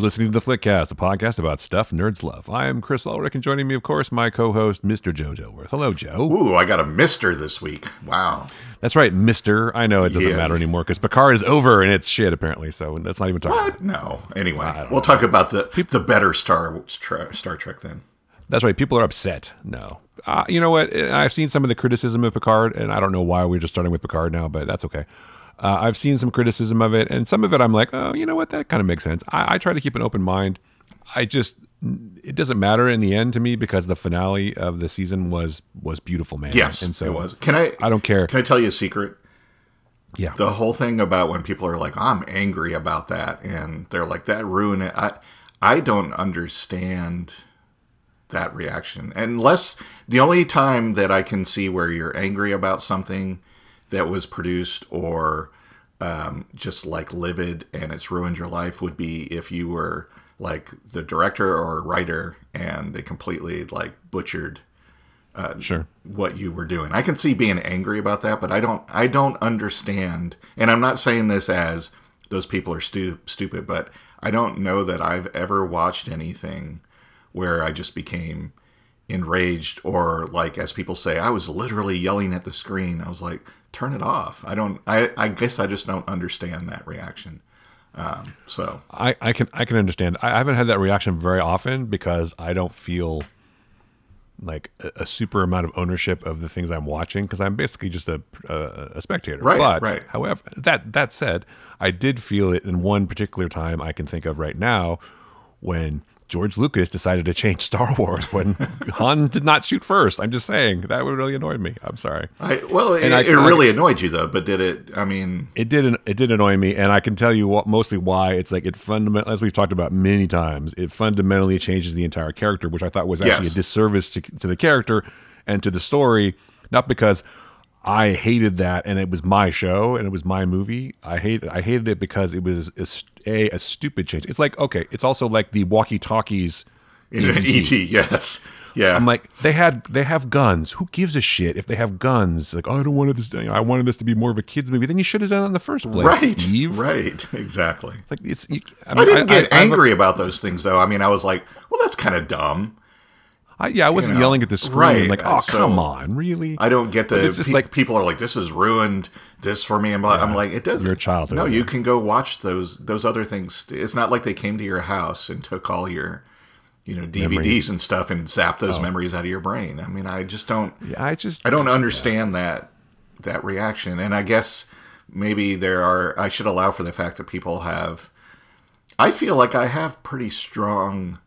listening to the Flickcast, a podcast about stuff nerds love. I am Chris Ulrich, and joining me, of course, my co-host, Mr. Joe Joworth. Hello, Joe. Ooh, I got a Mister this week. Wow. That's right, Mr. I know it doesn't matter anymore because Picard is over and it's shit, apparently, so that's not even talking What? No. Anyway, we'll talk about the better Star Trek then. That's right, people are upset. No. You know what? I've seen some of the criticism of Picard, and I don't know why we're just starting with Picard now, but that's okay. I've seen some criticism of it, and some of it I'm like, oh, you know what? That kind of makes sense. I try to keep an open mind. It doesn't matter in the end to me because the finale of the season was beautiful, man. Yes, and so it was. I don't care. Can I tell you a secret? Yeah. The whole thing about when people are like, I'm angry about that, and they're like, that ruined it. I don't understand that reaction. Unless the only time that I can see where you're angry about something that was produced or just like livid and it's ruined your life would be if you were like the director or writer and they completely like butchered what you were doing. I can see being angry about that, but I don't understand. And I'm not saying this as those people are stupid, but I don't know that I've ever watched anything where I just became enraged or like, as people say, I was literally yelling at the screen. I was like, turn it off. I guess I just don't understand that reaction. So I can understand. I haven't had that reaction very often because I don't feel like a super amount of ownership of the things I'm watching because I'm basically just a spectator. Right. However, that said, I did feel it in one particular time I can think of right now when George Lucas decided to change Star Wars when Han did not shoot first. I'm just saying that would really annoy me. I'm sorry. It really annoyed you though, but did it? I mean, it did annoy me, and I can tell you mostly why. It's like it fundamentally, as we've talked about many times, it fundamentally changes the entire character, which I thought was actually a disservice to the character and to the story. Not because I hated that and it was my show and it was my movie. I hated it because it was a stupid change. It's like, okay, it's also like the walkie-talkies in E.T. Yes. Yeah. I'm like, they have guns. Who gives a shit if they have guns? Like, oh, I wanted this to be more of a kids movie. Then you should have done it in the first place, right, Steve. Right, exactly. Like I didn't get angry about those things though. I mean, I was like, well, that's kind of dumb. I wasn't yelling at the screen, right. Like, oh, come on, really? I don't get it's just like people are like, this has ruined this for me. And I'm like, it doesn't. Your childhood. No, you can go watch those other things. It's not like they came to your house and took all your, DVDs memories and stuff and zapped those memories out of your brain. I mean, I just don't. Yeah, I don't understand that reaction. And I guess maybe I should allow for the fact that people have. I feel like I have pretty strong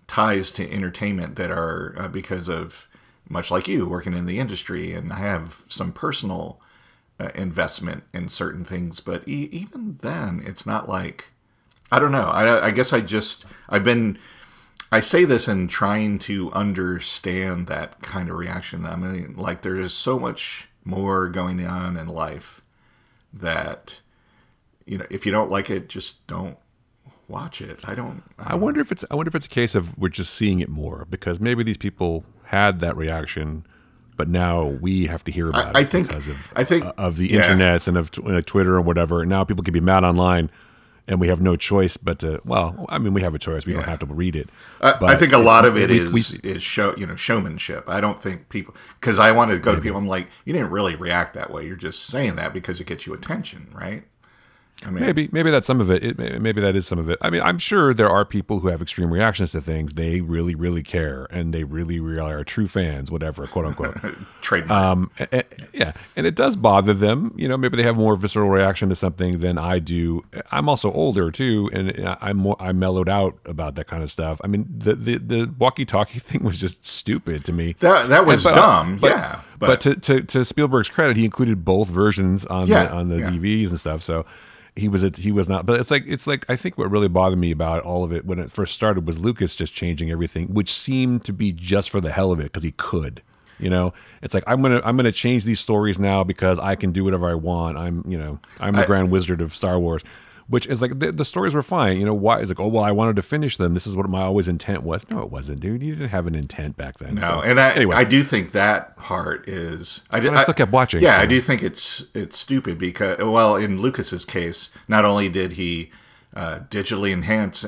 ties to entertainment that are because of, much like you, working in the industry, and I have some personal investment in certain things, but even then it's not like, I don't know, I guess I say this in trying to understand that kind of reaction. I mean, like, there's so much more going on in life that, if you don't like it, just don't watch it. I wonder if it's a case of we're just seeing it more because maybe these people had that reaction, but now we have to hear about it because of the internets and of Twitter and whatever. And now people can be mad online, and we have no choice but to. Well, I mean, we have a choice. We don't have to read it. But I think a lot of it is showmanship. I don't think people, because I want to go to people. I'm like, you didn't really react that way. You're just saying that because it gets you attention, right? I mean, maybe that's some of it. Maybe that is some of it. I mean, I'm sure there are people who have extreme reactions to things. They really, really care, and they really, really are true fans, whatever, quote unquote. Trademark. And it does bother them. Maybe they have more visceral reaction to something than I do. I'm also older too, and I'm mellowed out about that kind of stuff. I mean, the walkie-talkie thing was just stupid to me. That was dumb. But to Spielberg's credit, he included both versions on the DVDs and stuff. So. He was not, but it's like I think what really bothered me about all of it when it first started was Lucas just changing everything, which seemed to be just for the hell of it because he could, It's like I'm gonna change these stories now because I can do whatever I want. I'm the Grand Wizard of Star Wars, which is like the stories were fine. Why? It's like, oh well, I wanted to finish them. This is what my always intent was. No, it wasn't, dude. You didn't have an intent back then. No, so, and anyway. I do think that part is. I still kept watching. Yeah, I do think it's stupid because, well, in Lucas's case, not only did he digitally enhanced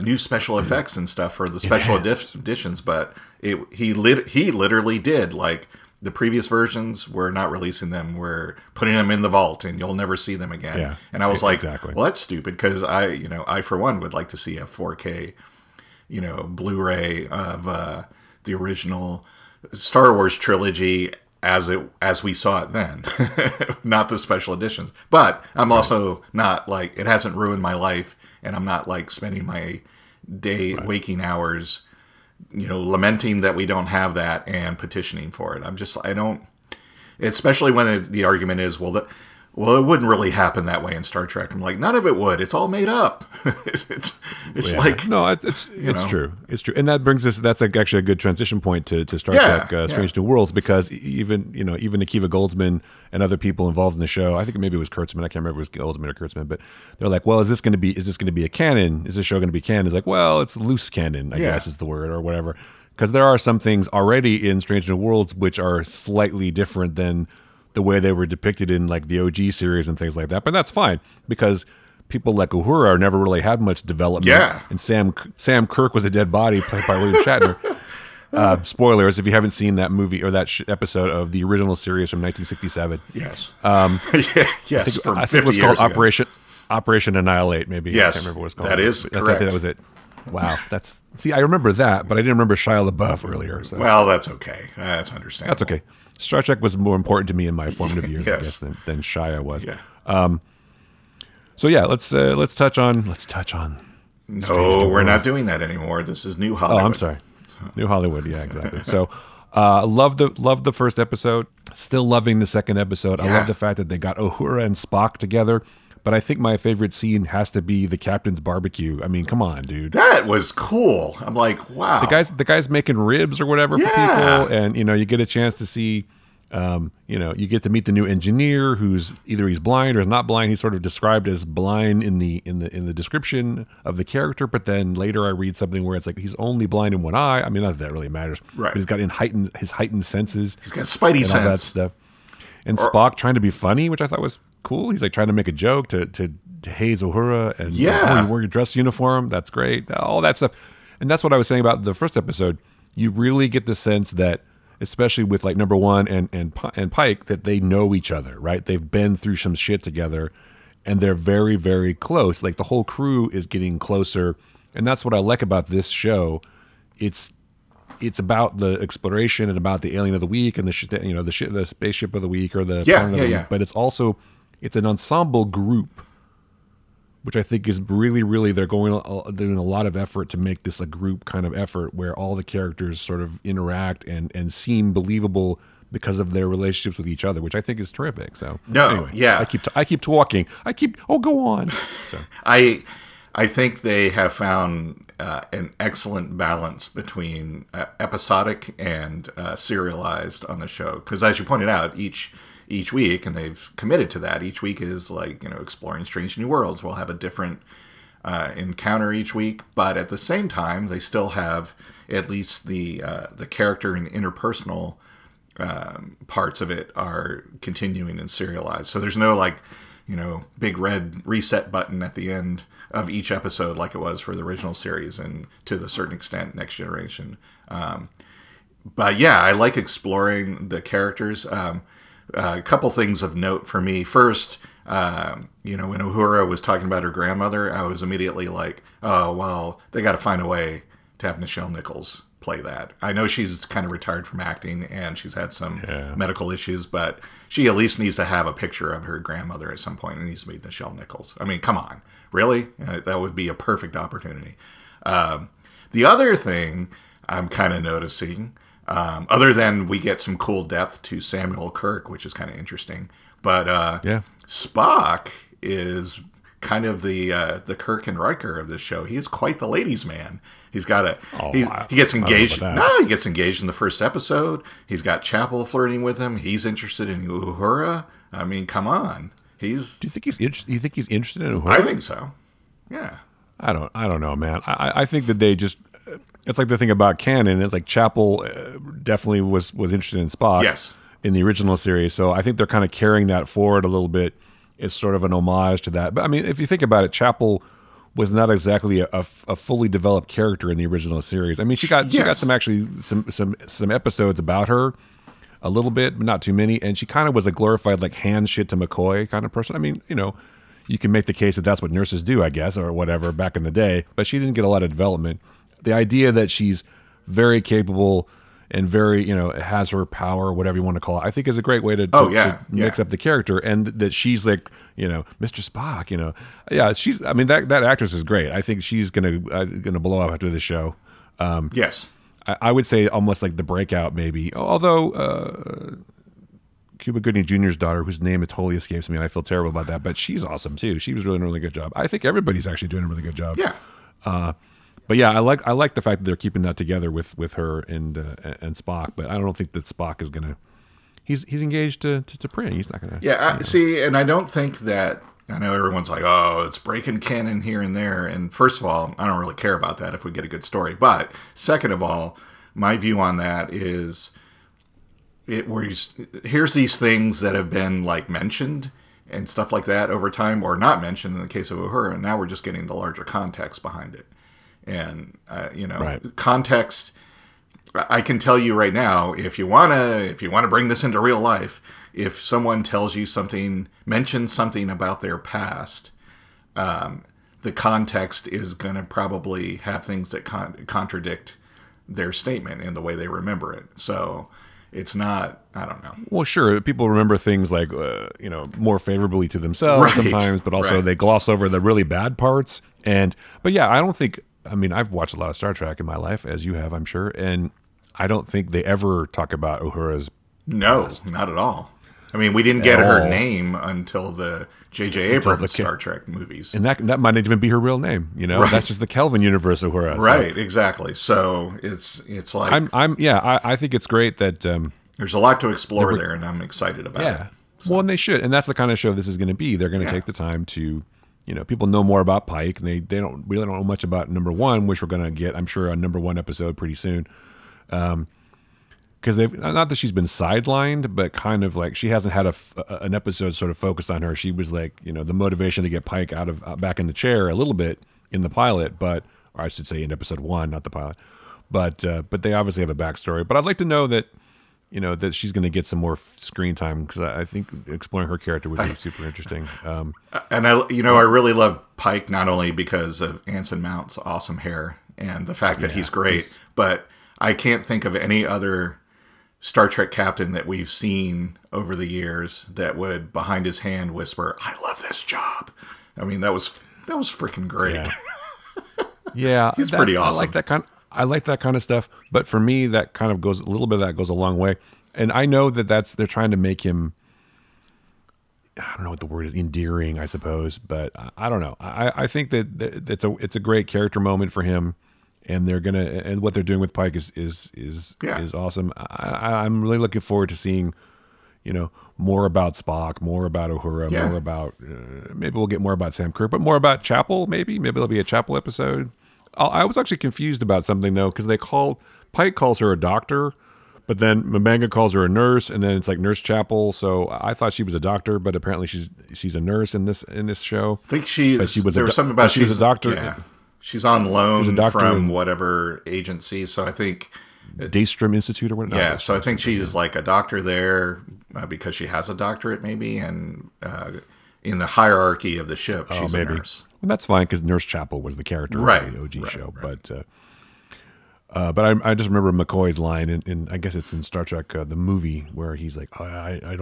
new special effects and stuff for the special editions, but he literally did. Like, the previous versions were not releasing them, we're putting them in the vault and you'll never see them again. Yeah, and I was like, exactly. Well, that's stupid, because I for one would like to see a 4K, Blu-ray of the original Star Wars trilogy as we saw it then, not the special editions. But I'm also not like, it hasn't ruined my life, and I'm not like spending my waking hours, lamenting that we don't have that and petitioning for it. I don't, especially when the argument is, well, it wouldn't really happen that way in Star Trek. I'm like, none of it would. It's all made up. it's like, no, it's true. It's true. And that brings us, that's actually a good transition point to Star Trek Strange New Worlds, because even Akiva Goldsman and other people involved in the show, I think maybe it was Kurtzman, I can't remember if it was Goldsman or Kurtzman, but they're like, well, is this going to be a canon? Is this show going to be canon? It's like, well, it's loose canon, I guess is the word, or whatever. Because there are some things already in Strange New Worlds which are slightly different than the way they were depicted in like the OG series and things like that. But that's fine, because people like Uhura never really had much development. Yeah. And Sam Kirk was a dead body played by William Shatner. Spoilers if you haven't seen that movie or that episode of the original series from 1967. Yes. Yes. I think it was called Operation Annihilate, maybe. Yes. I can't remember what it's called. That is correct. That was it. Wow. I remember that, but I didn't remember Shia LaBeouf earlier. So. Well, that's okay. That's understandable. That's okay. Star Trek was more important to me in my formative years, I guess, than Shia was. Yeah. So yeah, let's touch on. No, we're not doing that anymore. This is New Hollywood. Oh, I'm sorry. New Hollywood. Yeah, exactly. So, love the first episode. Still loving the second episode. Yeah. I love the fact that they got Uhura and Spock together. But I think my favorite scene has to be the captain's barbecue. I mean, come on, dude. That was cool. I'm like, wow. The guy's making ribs or whatever for people, and you get a chance to see, you get to meet the new engineer who's either he's blind or is not blind. He's sort of described as blind in the description of the character, but then later I read something where it's like he's only blind in one eye. I mean, not that really matters. Right. But he's got his heightened senses. He's got spidey sense. All that stuff. And Spock trying to be funny, which I thought was cool. He's like trying to make a joke to haze Uhura, and you wear your dress uniform. That's great. All that stuff. And that's what I was saying about the first episode. You really get the sense that, especially with like number one and Pike, that they know each other, right? They've been through some shit together, and they're very, very close. Like the whole crew is getting closer, and that's what I like about this show. It's about the exploration and about the alien of the week and the spaceship of the week or the planet of the week. But it's an ensemble group, which I think is really, really, they're doing a lot of effort to make this a group kind of effort where all the characters sort of interact and seem believable because of their relationships with each other, which I think is terrific. So anyway, I keep talking. Go on. So. I think they have found an excellent balance between episodic and serialized on the show. Because as you pointed out, each week, and they've committed to that, each week is like, exploring strange new worlds. We'll have a different encounter each week, but at the same time, they still have at least the character and interpersonal parts of it are continuing and serialized. So there's no big red reset button at the end of each episode like it was for the original series, and to the certain extent Next Generation. But yeah, I like exploring the characters. A couple things of note for me. First, when Uhura was talking about her grandmother, I was immediately like, oh, well, they got to find a way to have Nichelle Nichols play that. I know she's kind of retired from acting and she's had some medical issues, but she at least needs to have a picture of her grandmother at some point, and needs to meet Nichelle Nichols. I mean, come on. Really? That would be a perfect opportunity. The other thing I'm kind of noticing, other than we get some cool depth to Samuel Kirk, which is kind of interesting, but Spock is kind of the Kirk and Riker of this show. He is quite the ladies' man. He's got he gets engaged. No, he gets engaged in the first episode. He's got Chapel flirting with him. He's interested in Uhura. I mean, come on. Do you think he's interested in Uhura? I think so. Yeah. I don't know, man. I think that they just, it's like the thing about canon. It's like Chapel definitely was interested in Spock. Yes. In the original series. So I think they're kind of carrying that forward a little bit. It's sort of an homage to that. But I mean, if you think about it, Chapel was not exactly a fully developed character in the original series. I mean, she got some episodes about her, a little bit, but not too many. And she kind of was a glorified like hand shit to McCoy kind of person. I mean, you can make the case that that's what nurses do, I guess, or whatever back in the day. But she didn't get a lot of development. The idea that she's very capable and very, has her power, whatever you want to call it, I think is a great way to mix up the character. And that she's like, Mr. Spock, yeah, she's. I mean, that actress is great. I think she's gonna blow up after the show. Yes. I would say almost like the breakout, maybe. Although Cuba Gooding Jr.'s daughter, whose name it totally escapes me, and I feel terrible about that, but she's awesome too. She was doing a really good job. I think everybody's actually doing a really good job. Yeah. But yeah, I like the fact that they're keeping that together with her and Spock. But I don't think that Spock is gonna. He's engaged to Pring. He's not gonna. Yeah. See, and I don't think that. I know everyone's like, oh, it's breaking canon here and there. And first of all, I don't really care about that if we get a good story. But second of all, my view on that is here's these things that have been like mentioned and stuff like that over time, or not mentioned in the case of Uhura, and now we're just getting the larger context behind it. And, right. Context, I can tell you right now, if you want to bring this into real life, if someone tells you something, mentions something about their past, the context is going to probably have things that contradict their statement in the way they remember it. So it's not, I don't know. Well, sure. People remember things like, more favorably to themselves sometimes, but also they gloss over the really bad parts. But yeah, I've watched a lot of Star Trek in my life, as you have, I'm sure. And I don't think they ever talk about Uhura's past. Not at all. I mean, we didn't get her name until the J.J. Abrams Star Trek movies. And that might not even be her real name, Right. That's just the Kelvin universe of Uhura. Right, exactly. So it's like... I think it's great that... there's a lot to explore there, and I'm excited about it. Yeah. So. Well, and they should. And that's the kind of show this is going to be. They're going to take the time to... people know more about Pike, and they don't know much about number one, which we're going to get, I'm sure, a number one episode pretty soon. Because not that she's been sidelined, but kind of like she hasn't had an episode sort of focused on her. She was like, the motivation to get Pike out of back in the chair a little bit in the pilot, or I should say in episode one, not the pilot. But they obviously have a backstory. But I'd like to know that, that she's going to get some more screen time, because I think exploring her character would be super interesting. And I really love Pike, not only because of Anson Mount's awesome hair and the fact that he's great, but I can't think of any other Star Trek captain that we've seen over the years that would behind his hand whisper, "I love this job." I mean, that was freaking great. Yeah, he's pretty awesome. I like that kind of stuff, but for me, that kind of goes a little bit. That goes a long way, and I know that they're trying to make him. I don't know what the word is, endearing, I suppose, but I don't know. I think that it's a great character moment for him, and and what they're doing with Pike is awesome. I'm really looking forward to seeing, more about Spock, more about Uhura, more about maybe we'll get more about Sam Kirk, but more about Chapel. Maybe there'll be a Chapel episode. I was actually confused about something though, because Pike calls her a doctor, but then M'Benga calls her a nurse, and then it's like Nurse Chapel. So I thought she was a doctor, but apparently she's a nurse in this show. I think she was something about she was a doctor. Yeah. She's on loan from whatever agency, so I think Daystrom Institute or whatever. Yeah, so I think she's like a doctor there because she has a doctorate, maybe, and in the hierarchy of the ship, she's a nurse. And that's fine, because Nurse Chapel was the character of the OG show. Right. But I just remember McCoy's line in I guess it's in Star Trek the movie, where he's like, I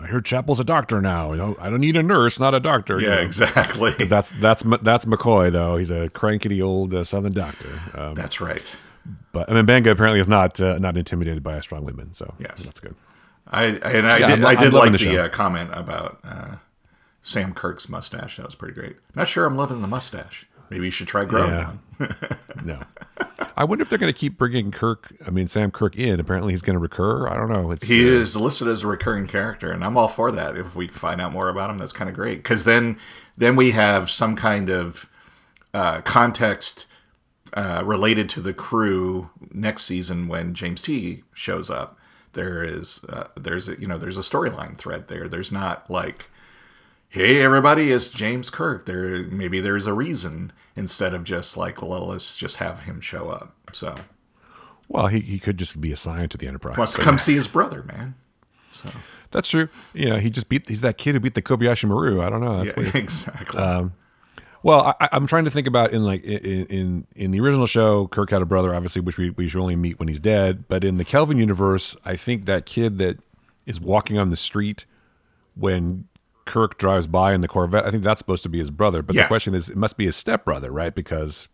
heard Chapel's a doctor now. I don't need a nurse, not a doctor. Yeah, exactly. That's McCoy though. He's a crankety old Southern doctor. That's right. But M'Benga apparently is not intimidated by a strong woman, so that's good. I did like the comment about Sam Kirk's mustache. That was pretty great. Not sure I'm loving the mustache. Maybe you should try growing one. No. I wonder if they're going to keep bringing Sam Kirk in. Apparently he's going to recur. I don't know. He is listed as a recurring character, and I'm all for that. If we find out more about him, that's kind of great. Because then we have some kind of context related to the crew next season when James T shows up. There's a storyline thread there. There's not like hey, everybody, it's James Kirk. Maybe there's a reason instead of just like, well, let's just have him show up. So, well, he could just be assigned to the Enterprise. Wants to come see his brother, man. So that's true. He's that kid who beat the Kobayashi Maru. I don't know. That's weird. Exactly. Well, I'm trying to think about in the original show, Kirk had a brother, obviously, which we should only meet when he's dead. But in the Kelvin universe, I think that kid that is walking on the street when Kirk drives by in the Corvette, I think that's supposed to be his brother. But the question is, it must be his stepbrother, right? Because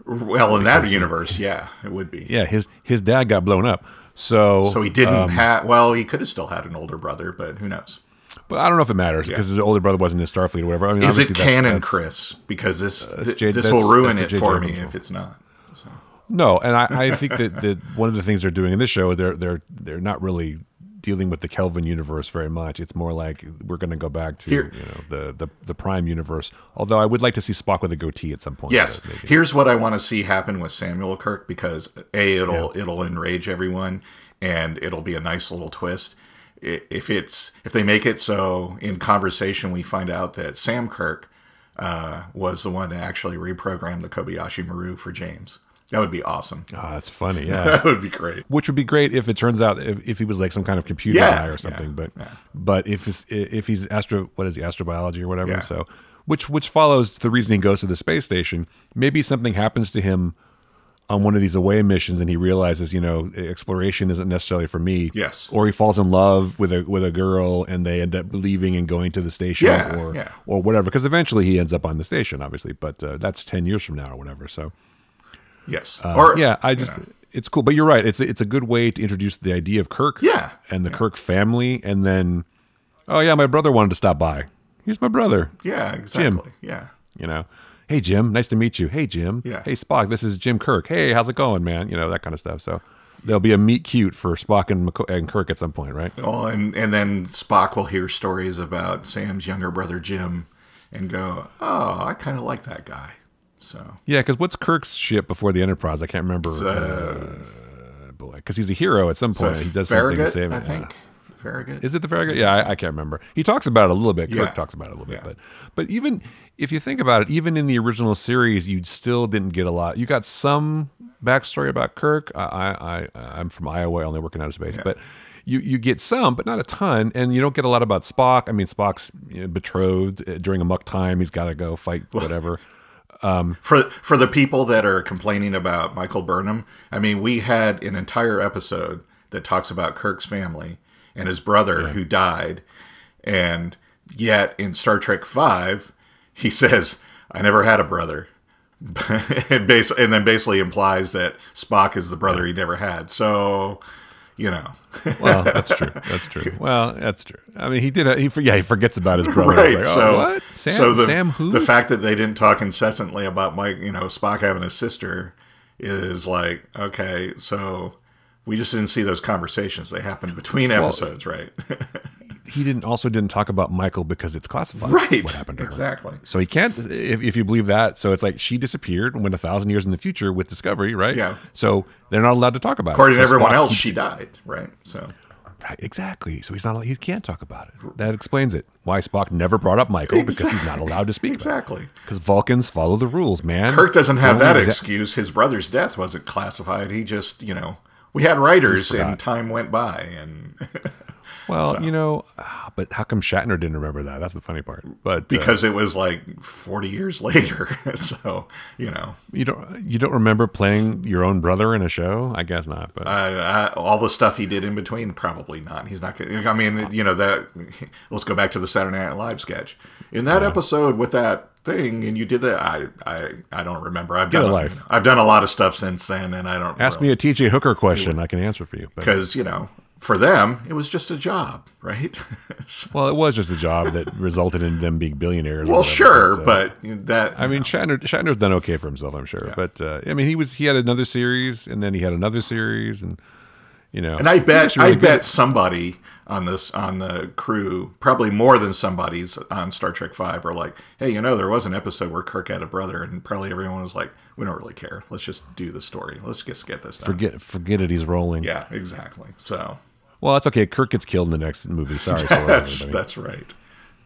in that universe, it would be. Yeah, his dad got blown up. So he didn't have... Well, he could have still had an older brother, but who knows? But I don't know if it matters because his older brother wasn't in Starfleet or whatever. I mean, is it canon, Chris? Because this will ruin it for me if it's not. So. No, and I think that one of the things they're doing in this show, they're not really dealing with the Kelvin universe very much. It's more like we're going to go back to the Prime universe. Although I would like to see Spock with a goatee at some point. Yes, here's what I want to see happen with Samuel Kirk because it'll enrage everyone and it'll be a nice little twist. If they make it so in conversation we find out that Sam Kirk was the one to actually reprogram the Kobayashi Maru for James. That would be awesome. Oh, that's funny. Yeah, that would be great. Which would be great if it turns out if he was like some kind of computer guy or something. But if he's astrobiology or whatever. So which follows the reason he goes to the space station. Maybe something happens to him on one of these away missions, and he realizes, exploration isn't necessarily for me. Yes. Or he falls in love with a girl, and they end up leaving and going to the station, or whatever. Because eventually he ends up on the station, obviously. But that's 10 years from now or whatever. So. Yes. It's cool. But you're right. It's a good way to introduce the idea of Kirk. Yeah. And the Kirk family, and then, my brother wanted to stop by. Here's my brother. Yeah. Exactly. Jim. Yeah. Hey, Jim, nice to meet you. Hey, Jim. Yeah. Hey, Spock, this is Jim Kirk. Hey, how's it going, man? That kind of stuff. So there'll be a meet cute for Spock and Kirk at some point, right? Oh, and then Spock will hear stories about Sam's younger brother, Jim, and go, oh, I kind of like that guy. So yeah, because what's Kirk's ship before the Enterprise? I can't remember. Because he's a hero at some point. He does something to save it. I think. Farragut? Is it the Farragut? Yeah, I can't remember. He talks about it a little bit. Kirk talks about it a little bit. But even if you think about it, even in the original series, you still didn't get a lot. You got some backstory about Kirk. I'm from Iowa, only working out of space. But you get some, but not a ton. And you don't get a lot about Spock. I mean, Spock's betrothed during a muck time. He's got to go fight whatever. For the people that are complaining about Michael Burnham, I mean, we had an entire episode that talks about Kirk's family and his brother who died, and yet in Star Trek V, he says, "I never had a brother," and then basically implies that Spock is the brother he never had. So, Well, that's true. That's true. Well, that's true. I mean, he did. He forgets about his brother. Right. Like, what? Sam who? The fact that they didn't talk incessantly about Spock having a sister is like, okay, so we just didn't see those conversations. They happened between episodes, right? He didn't talk about Michael because it's classified. Right. What happened to her. Exactly. So he can't, if you believe that. So it's like she disappeared and went 1,000 years in the future with Discovery, right? Yeah. So they're not allowed to talk about According it. According to everyone else, she died, right? So. Right, exactly. So he can't talk about it. That explains it. Why Spock never brought up Michael, because he's not allowed to speak exactly. about it. Because Vulcans follow the rules, man. Kirk doesn't have that excuse. His brother's death wasn't classified. He just, we had writers and time went by. And well, but how come Shatner didn't remember that? That's the funny part. But because it was like 40 years later. So, You don't remember playing your own brother in a show? I guess not. But all the stuff he did in between, probably not. He's not going to, I mean, that, let's go back to the Saturday Night Live sketch. In that episode with that thing, and you did that, I don't remember. I've done a lot of stuff since then, and I don't Ask me a TJ Hooker question. I can answer for you. Because, for them, it was just a job, right? Well, it was just a job that resulted in them being billionaires. Well, sure, but that... I mean, Shatner's done okay for himself, I'm sure. Yeah. But, I mean, he had another series, and then he had another series, and, And I bet somebody on the crew, probably more than somebody's on Star Trek V, are like, hey, there was an episode where Kirk had a brother, and probably everyone was like, we don't really care. Let's just do the story. Let's just get this done. Forget it. He's rolling. Yeah, exactly. So... Well, that's okay. Kirk gets killed in the next movie. Sorry. That's right.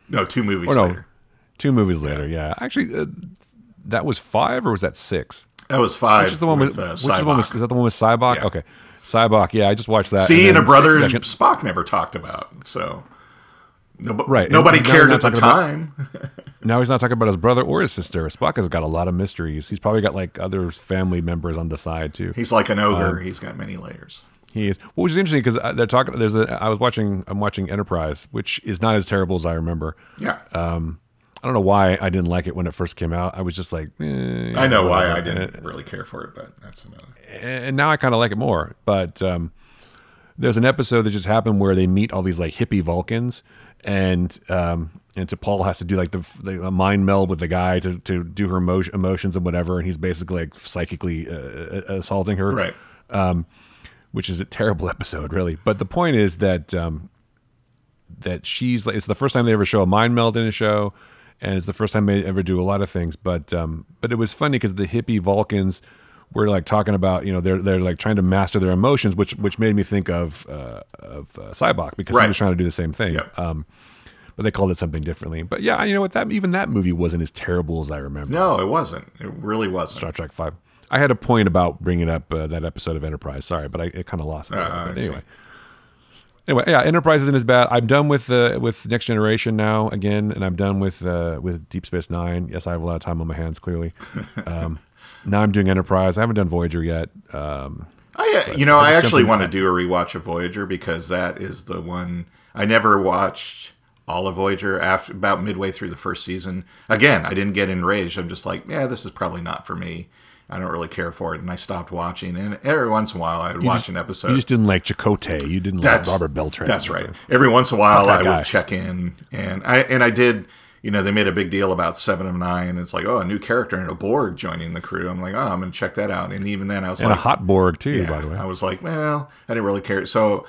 No, 2 movies later. 2 movies later. Yeah, actually, that was 5 or was that 6? That was 5. Which is the one with Sybok. Is that the one with Sybok? Yeah. Okay, Sybok. Yeah, I just watched that. See, and a brother Spock never talked about. So nobody cared at the time. Now he's not talking about his brother or his sister. Spock has got a lot of mysteries. He's probably got like other family members on the side too. He's like an ogre. He's got many layers. He is. Well, which is interesting because they're talking. I'm watching Enterprise, which is not as terrible as I remember. Yeah. I don't know why I didn't like it when it first came out. I was just like, I know why I didn't really care for it, but that's another. And now I kind of like it more. But there's an episode that just happened where they meet all these like hippie Vulcans, and T'Pol has to do like the mind meld with the guy to do her emotions and whatever, and he's basically like psychically assaulting her, right? Which is a terrible episode, really. But the point is that that she's like, it's the first time they ever show a mind meld in a show, and it's the first time they ever do a lot of things. But it was funny because the hippie Vulcans were like talking about, you know, they're like trying to master their emotions, which made me think of Sybok, because he was trying to do the same thing. Yep. But they called it something differently. But yeah, you know what? Even that movie wasn't as terrible as I remember. No, it wasn't. It really wasn't. Star Trek V. I had a point about bringing up that episode of Enterprise. Sorry, but it kind of lost it. But anyway, yeah, Enterprise isn't as bad. I'm done with Next Generation now again, and I'm done with Deep Space Nine. Yes, I have a lot of time on my hands. Clearly, now I'm doing Enterprise. I haven't done Voyager yet. I actually want to do a rewatch of Voyager, because that is the one I never watched. All of Voyager after about midway through the first season. Again, I didn't get enraged. I'm just like, yeah, this is probably not for me. I don't really care for it, and I stopped watching. And every once in a while, I would watch an episode. You just didn't like Chakotay. You didn't like Robert Beltran. That's right. Every once in a while, I would check in, and I did. You know, they made a big deal about 7 of 9. It's like, oh, a new character and a Borg joining the crew. I'm like, oh, I'm going to check that out. And even then, I was and a hot Borg too, by the way. I was like, well, I didn't really care. So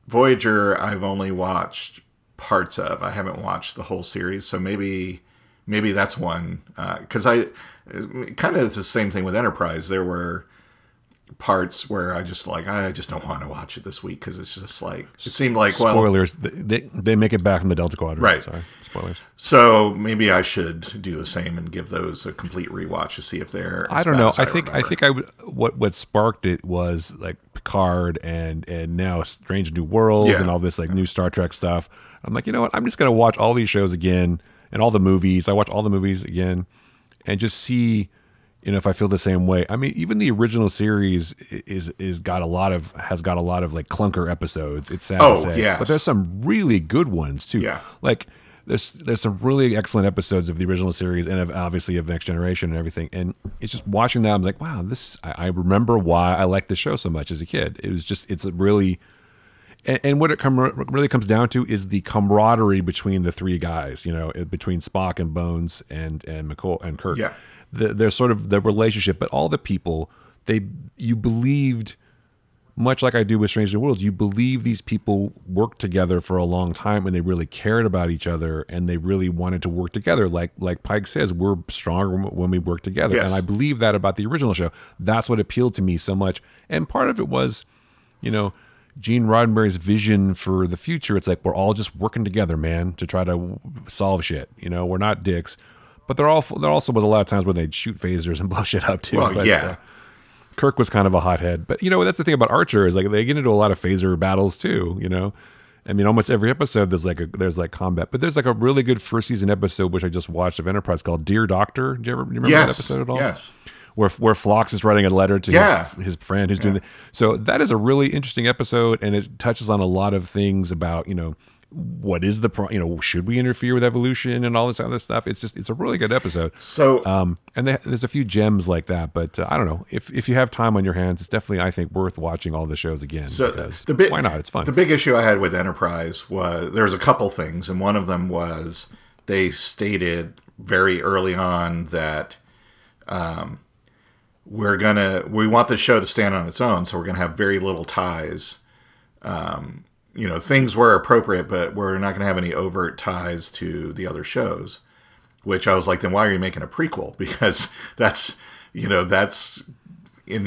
Voyager, I've only watched parts of. I haven't watched the whole series, so maybe that's one, because I kind of, it's the same thing with Enterprise. There were parts where I just don't want to watch it this week, because it's just like, it seemed like, spoilers, they make it back from the Delta Quadrant, right? Sorry, spoilers. So maybe I should do the same and give those a complete rewatch to see if they're I don't know. I think what sparked it was like Picard and now Strange New Worlds and all this like new Star Trek stuff. I'm like, you know what? I'm just going to watch all these shows again and all the movies. I watch all the movies again and just see, you know, if I feel the same way. I mean, even the original series has got a lot of like clunker episodes. It's sad to say, yes. But there's some really good ones too. Yeah. Like there's some really excellent episodes of the original series and obviously of Next Generation and everything. And it's just watching that, I'm like, wow, I remember why I liked the show so much as a kid. It was just, it's a really. And what it really comes down to is the camaraderie between the 3 guys, you know, between Spock and Bones and McCoy and Kirk. Yeah. There's sort of the relationship, but all the people, you believed, much like I do with Strange New Worlds, you believe these people worked together for a long time and they really cared about each other and they really wanted to work together. Like Pike says, we're stronger when we work together. Yes. And I believe that about the original show. That's what appealed to me so much. And part of it was, you know, Gene Roddenberry's vision for the future. It's like, we're all just working together, man, to try to solve shit. You know, we're not dicks. But there also was a lot of times where they'd shoot phasers and blow shit up too. Well, but, Kirk was kind of a hothead. But, you know, that's the thing about Archer is like they get into a lot of phaser battles too, you know. I mean, almost every episode there's like combat. But there's like a really good first season episode, which I just watched, of Enterprise called Dear Doctor. Do you remember that episode at all? Yes. Where Phlox is writing a letter to his friend who's doing so that is a really interesting episode, and it touches on a lot of things about, you know, what is should we interfere with evolution and all this other stuff. It's a really good episode. So and there's a few gems like that, but I don't know, if you have time on your hands, it's definitely, I think, worth watching all the shows again. So why not? It's fun. The big issue I had with Enterprise was there's a couple things, and one of them was they stated very early on that we want the show to stand on its own, so we're gonna have very little ties. You know, things were appropriate, but we're not gonna have any overt ties to the other shows. Which I was like, then why are you making a prequel? Because that's in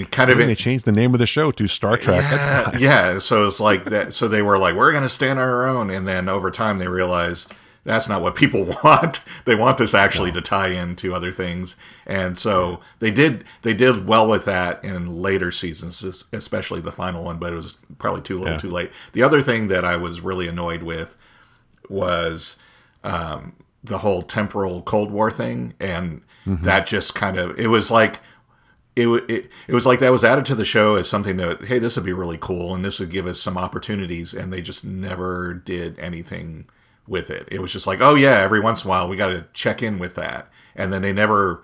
kind of. They changed the name of the show to Star Trek. Yeah. So it's like that. So they were like, we're gonna stand on our own, and then over time they realized that's not what people want. They want this actually to tie into other things. And so they did well with that in later seasons, especially the final one, but it was probably too little too late. The other thing that I was really annoyed with was the whole temporal Cold War thing, and that just kind of, it was like it was like that was added to the show as something that, hey, this would be really cool and this would give us some opportunities, and they just never did anything with it. It was just like, oh yeah, every once in a while we got to check in with that, and then they never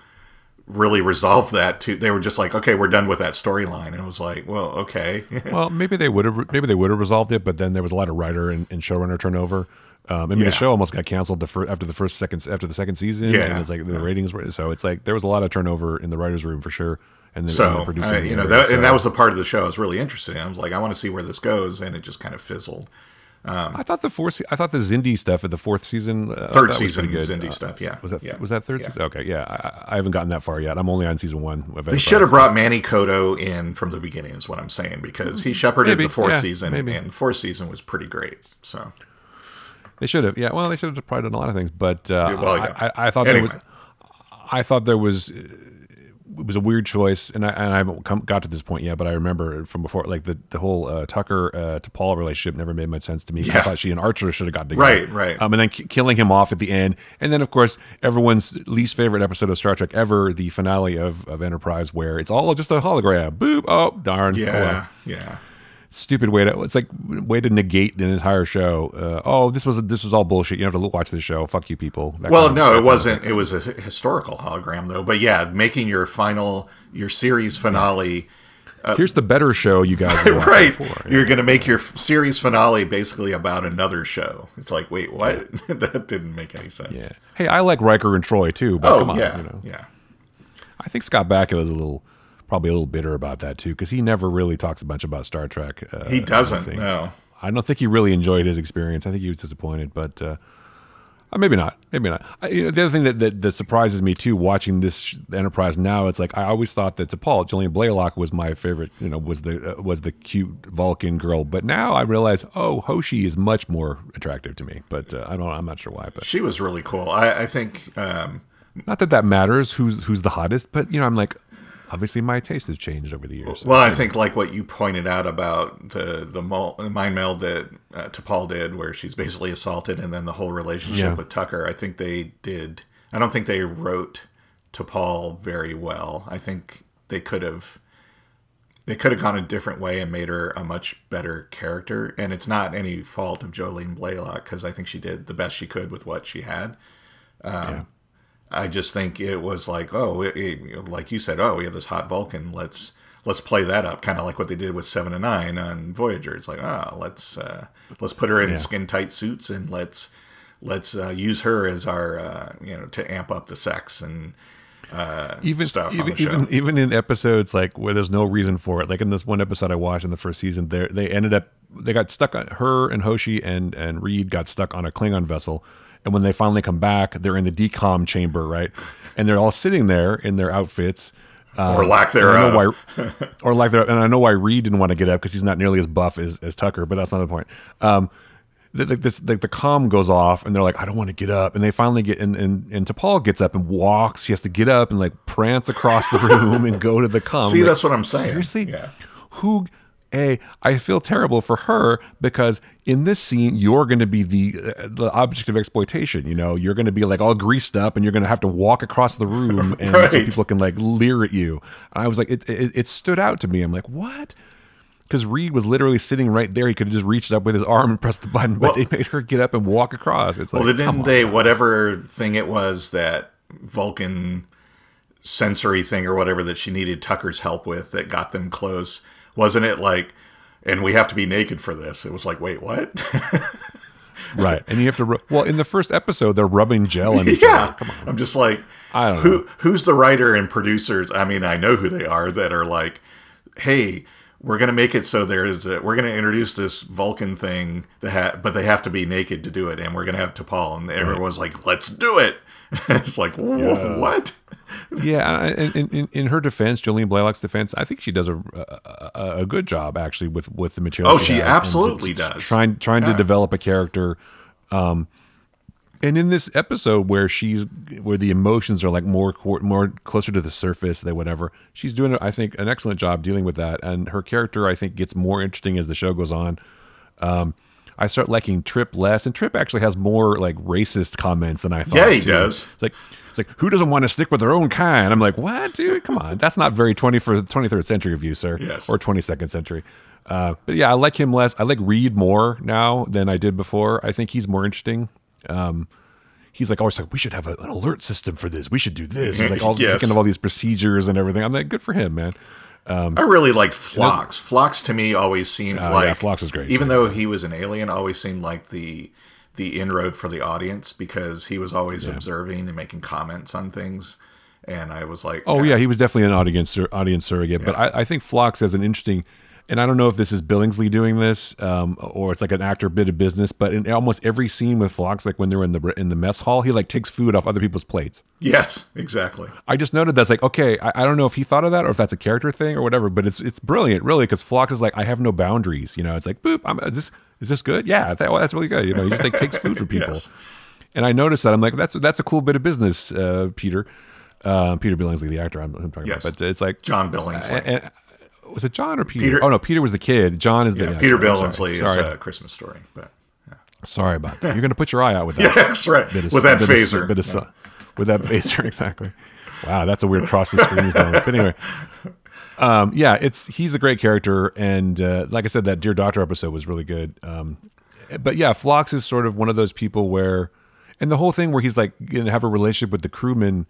really resolved that. They were just like, okay, we're done with that storyline, and it was like, well, okay. Well, maybe they would have resolved it, but then there was a lot of writer and showrunner turnover. I mean, the show almost got canceled after the second season. And it's like the ratings were, so it's like there was a lot of turnover in the writers' room for sure. And then the producing, that was the part of the show I was really interested in. I was like, I want to see where this goes, and it just kind of fizzled. I thought the Xindi stuff at the fourth season, third season Xindi stuff. Yeah, was that third season? Okay, yeah, I haven't gotten that far yet. I'm only on season 1. They should have brought Manny Koto in from the beginning, is what I'm saying, because he shepherded the fourth season, and fourth season was pretty great. So. They should have, well, they should have probably done a lot of things, but I thought there was it was a weird choice, and I haven't got to this point yet, but I remember from before, like the whole Tucker to Paul relationship never made much sense to me. I thought she and Archer should have gotten together, right, and then killing him off at the end, and then of course everyone's least favorite episode of Star Trek ever, the finale of Enterprise, where it's all just a hologram. Boop! Oh darn! Yeah. Stupid way to negate the entire show. This was all bullshit. You have to watch this show. Fuck you, people. Well, no, it wasn't. It was a historical hologram, though. But yeah, making your series finale. Here's the better show you guys right. You're going to make your series finale basically about another show. It's like, wait, what? That didn't make any sense. Yeah. Hey, I like Riker and Troy too. But come on, yeah. I think Scott Bakula is probably a little bitter about that too, because he never really talks a bunch about Star Trek. He doesn't. No, I don't think he really enjoyed his experience. I think he was disappointed, but maybe not. The other thing that surprises me too, watching this Enterprise now, it's like I always thought that T'Pol, Jillian Blaylock, was my favorite. Was the cute Vulcan girl, but now I realize, Hoshi is much more attractive to me. But I'm not sure why. But she was really cool. I think not that matters who's the hottest, but I'm like. Obviously, my taste has changed over the years. Well, I think like what you pointed out about the mind meld that T'Pol did, where she's basically assaulted, and then the whole relationship with Tucker. I think they did. I don't think they wrote T'Pol very well. I think they could have gone a different way and made her a much better character. And it's not any fault of Jolene Blaylock, because I think she did the best she could with what she had. I just think it was like, like you said, we have this hot Vulcan. Let's play that up, kind of like what they did with 7 and 9 on Voyager. It's like, let's put her in skin tight suits, and let's use her as our to amp up the sex and stuff on the show. Even in episodes like where there's no reason for it, like in this one episode I watched in the first season, they got stuck on her, and Hoshi and Reed got stuck on a Klingon vessel. And when they finally come back, they're in the decom chamber, right? And they're all sitting there in their outfits. Or lack thereof. And I know why Reed didn't want to get up, because he's not nearly as buff as Tucker, but that's not the point. The comm goes off, and they're like, I don't want to get up. And they finally get, and T'Pol gets up and walks. She has to get up and like prance across the room and go to the comm. See, that's what I'm saying. Seriously? Yeah. I feel terrible for her, because in this scene, you're going to be the object of exploitation. You're going to be like all greased up, and you're going to have to walk across the room, and so people can like leer at you. And I was like, it stood out to me. I'm like, what? Because Reed was literally sitting right there. He could have just reached up with his arm and pressed the button, but they made her get up and walk across. It's like, didn't they, whatever thing it was, that Vulcan sensory thing or whatever that she needed Tucker's help with, that got them close? Wasn't it like, and we have to be naked for this? It was like, wait, what? Right. And you have to, in the first episode, they're rubbing gel in each other. Come on. I'm just like, I don't know. Who's the writer and producers? I mean, I know who they are, that are like, hey, we're going to make it so we're going to introduce this Vulcan thing, but they have to be naked to do it. And we're going to have T'Pol. And everyone's like, let's do it. It's like, what? Yeah, and in her defense, Jolene Blaylock's defense, I think she does a good job actually with the material. Oh, she absolutely does. Trying to develop a character, And in this episode where the emotions are like more closer to the surface than whatever, she's doing, I think, an excellent job dealing with that. And her character, I think, gets more interesting as the show goes on. I start liking Trip less, and Trip actually has more like racist comments than I thought. Yeah, he does. It's like who doesn't want to stick with their own kind? I'm like, what, dude? Come on, that's not very 23rd century of you, sir. Yes. Or 22nd century. But yeah, I like him less. I like Reed more now than I did before. I think he's more interesting. He's like always like, we should have an alert system for this. We should do this. He's like thinking of all these procedures and everything. I'm like, good for him, man. I really liked Phlox. Phlox to me always seemed like, yeah, Phlox was great. Even though he was an alien, always seemed like the inroad for the audience because he was always observing and making comments on things. And I was like, yeah, he was definitely an audience surrogate. Yeah. But I think Phlox has an interesting. And I don't know if this is Billingsley doing this, or it's like an actor bit of business. But in almost every scene with Phlox, like when they're in the mess hall, he like takes food off other people's plates. Yes, exactly. I just noted that's like, okay, I don't know if he thought of that or if that's a character thing or whatever. But it's brilliant, really, because Phlox is like, I have no boundaries. You know, it's like, boop. Is this good? Yeah, that's really good. You know, he just like takes food for people. Yes. And I noticed that I'm like, that's a cool bit of business, Peter. Peter Billingsley, the actor I'm talking about. But it's like John Billingsley. Was it John or Peter? Oh no, Peter was the kid. John is the Peter Billingsley is a Christmas Story. But sorry about that. You're going to put your eye out with that. Yeah, that's right. With that phaser. With that phaser, exactly. Wow, that's a weird cross the screens moment. But anyway, he's a great character, and like I said, that Dear Doctor episode was really good. But yeah, Phlox is sort of one of those people where, and the whole thing where he's like going to have a relationship with the crewman.